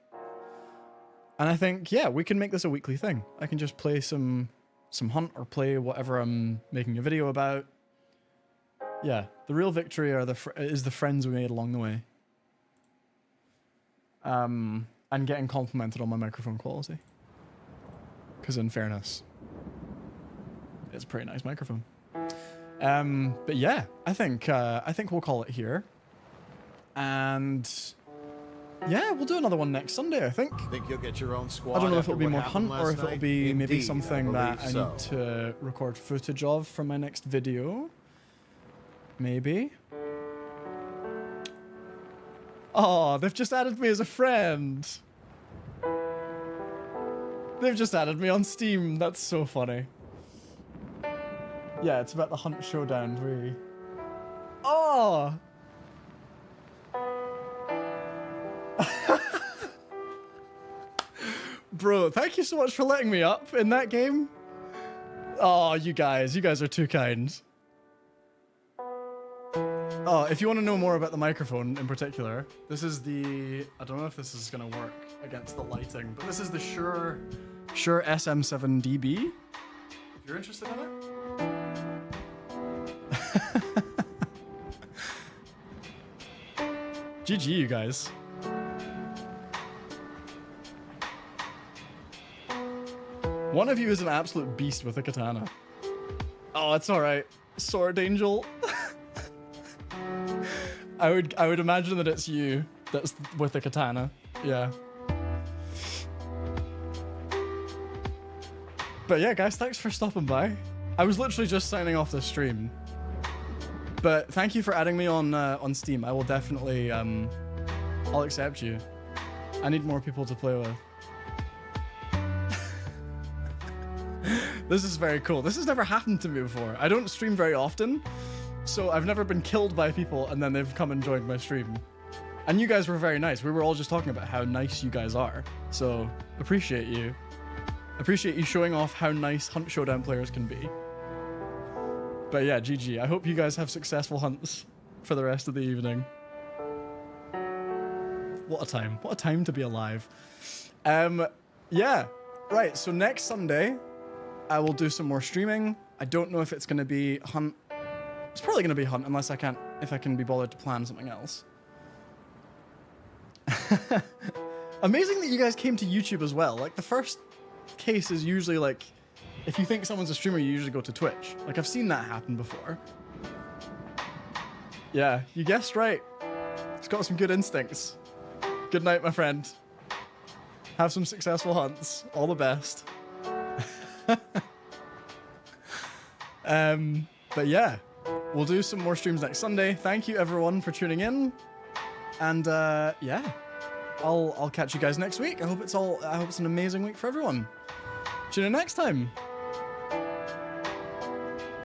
And I think, yeah, we can make this a weekly thing. I can just play some some hunt or play whatever I'm making a video about. Yeah, the real victory are is the friends we made along the way. And getting complimented on my microphone quality. Because in fairness, it's a pretty nice microphone. But yeah, I think we'll call it here. And yeah, we'll do another one next Sunday, I think. Think you'll get your own squad? I don't know if after it'll be what more happened hunt or last if it'll night? be maybe Indeed, something that I believe so. need to record footage of for my next video. Maybe. Oh, they've just added me as a friend. They've just added me on Steam. That's so funny. Yeah, it's about the Hunt Showdown. Oh! Bro, thank you so much for letting me up in that game. Oh, you guys are too kind. Oh, if you want to know more about the microphone in particular, this is the, I don't know if this is going to work against the lighting, but this is the Shure SM7DB. If you're interested in it. GG, you guys. One of you is an absolute beast with a katana. Oh, it's alright. Sword Angel. I would imagine that it's you that's with the katana. Yeah. But yeah, guys, thanks for stopping by. I was literally just signing off the stream. But thank you for adding me on Steam. I will definitely I'll accept you. I need more people to play with. This is very cool. This has never happened to me before. I don't stream very often, so I've never been killed by people and then they've come and joined my stream. And you guys were very nice. We were all just talking about how nice you guys are. So appreciate you. Appreciate you showing off how nice Hunt Showdown players can be. But yeah, GG. I hope you guys have successful hunts for the rest of the evening. What a time. What a time to be alive. Yeah. Right, so next Sunday, I will do some more streaming. I don't know if it's going to be hunt. It's probably going to be hunt unless if I can be bothered to plan something else. Amazing that you guys came to YouTube as well. Like, the first case is usually like, if you think someone's a streamer, you usually go to Twitch. Like, I've seen that happen before. Yeah, you guessed right. It's got some good instincts. Good night, my friend. Have some successful hunts. All the best. But yeah, we'll do some more streams next Sunday. Thank you everyone for tuning in. And yeah, I'll catch you guys next week. I hope it's an amazing week for everyone. Tune in next time.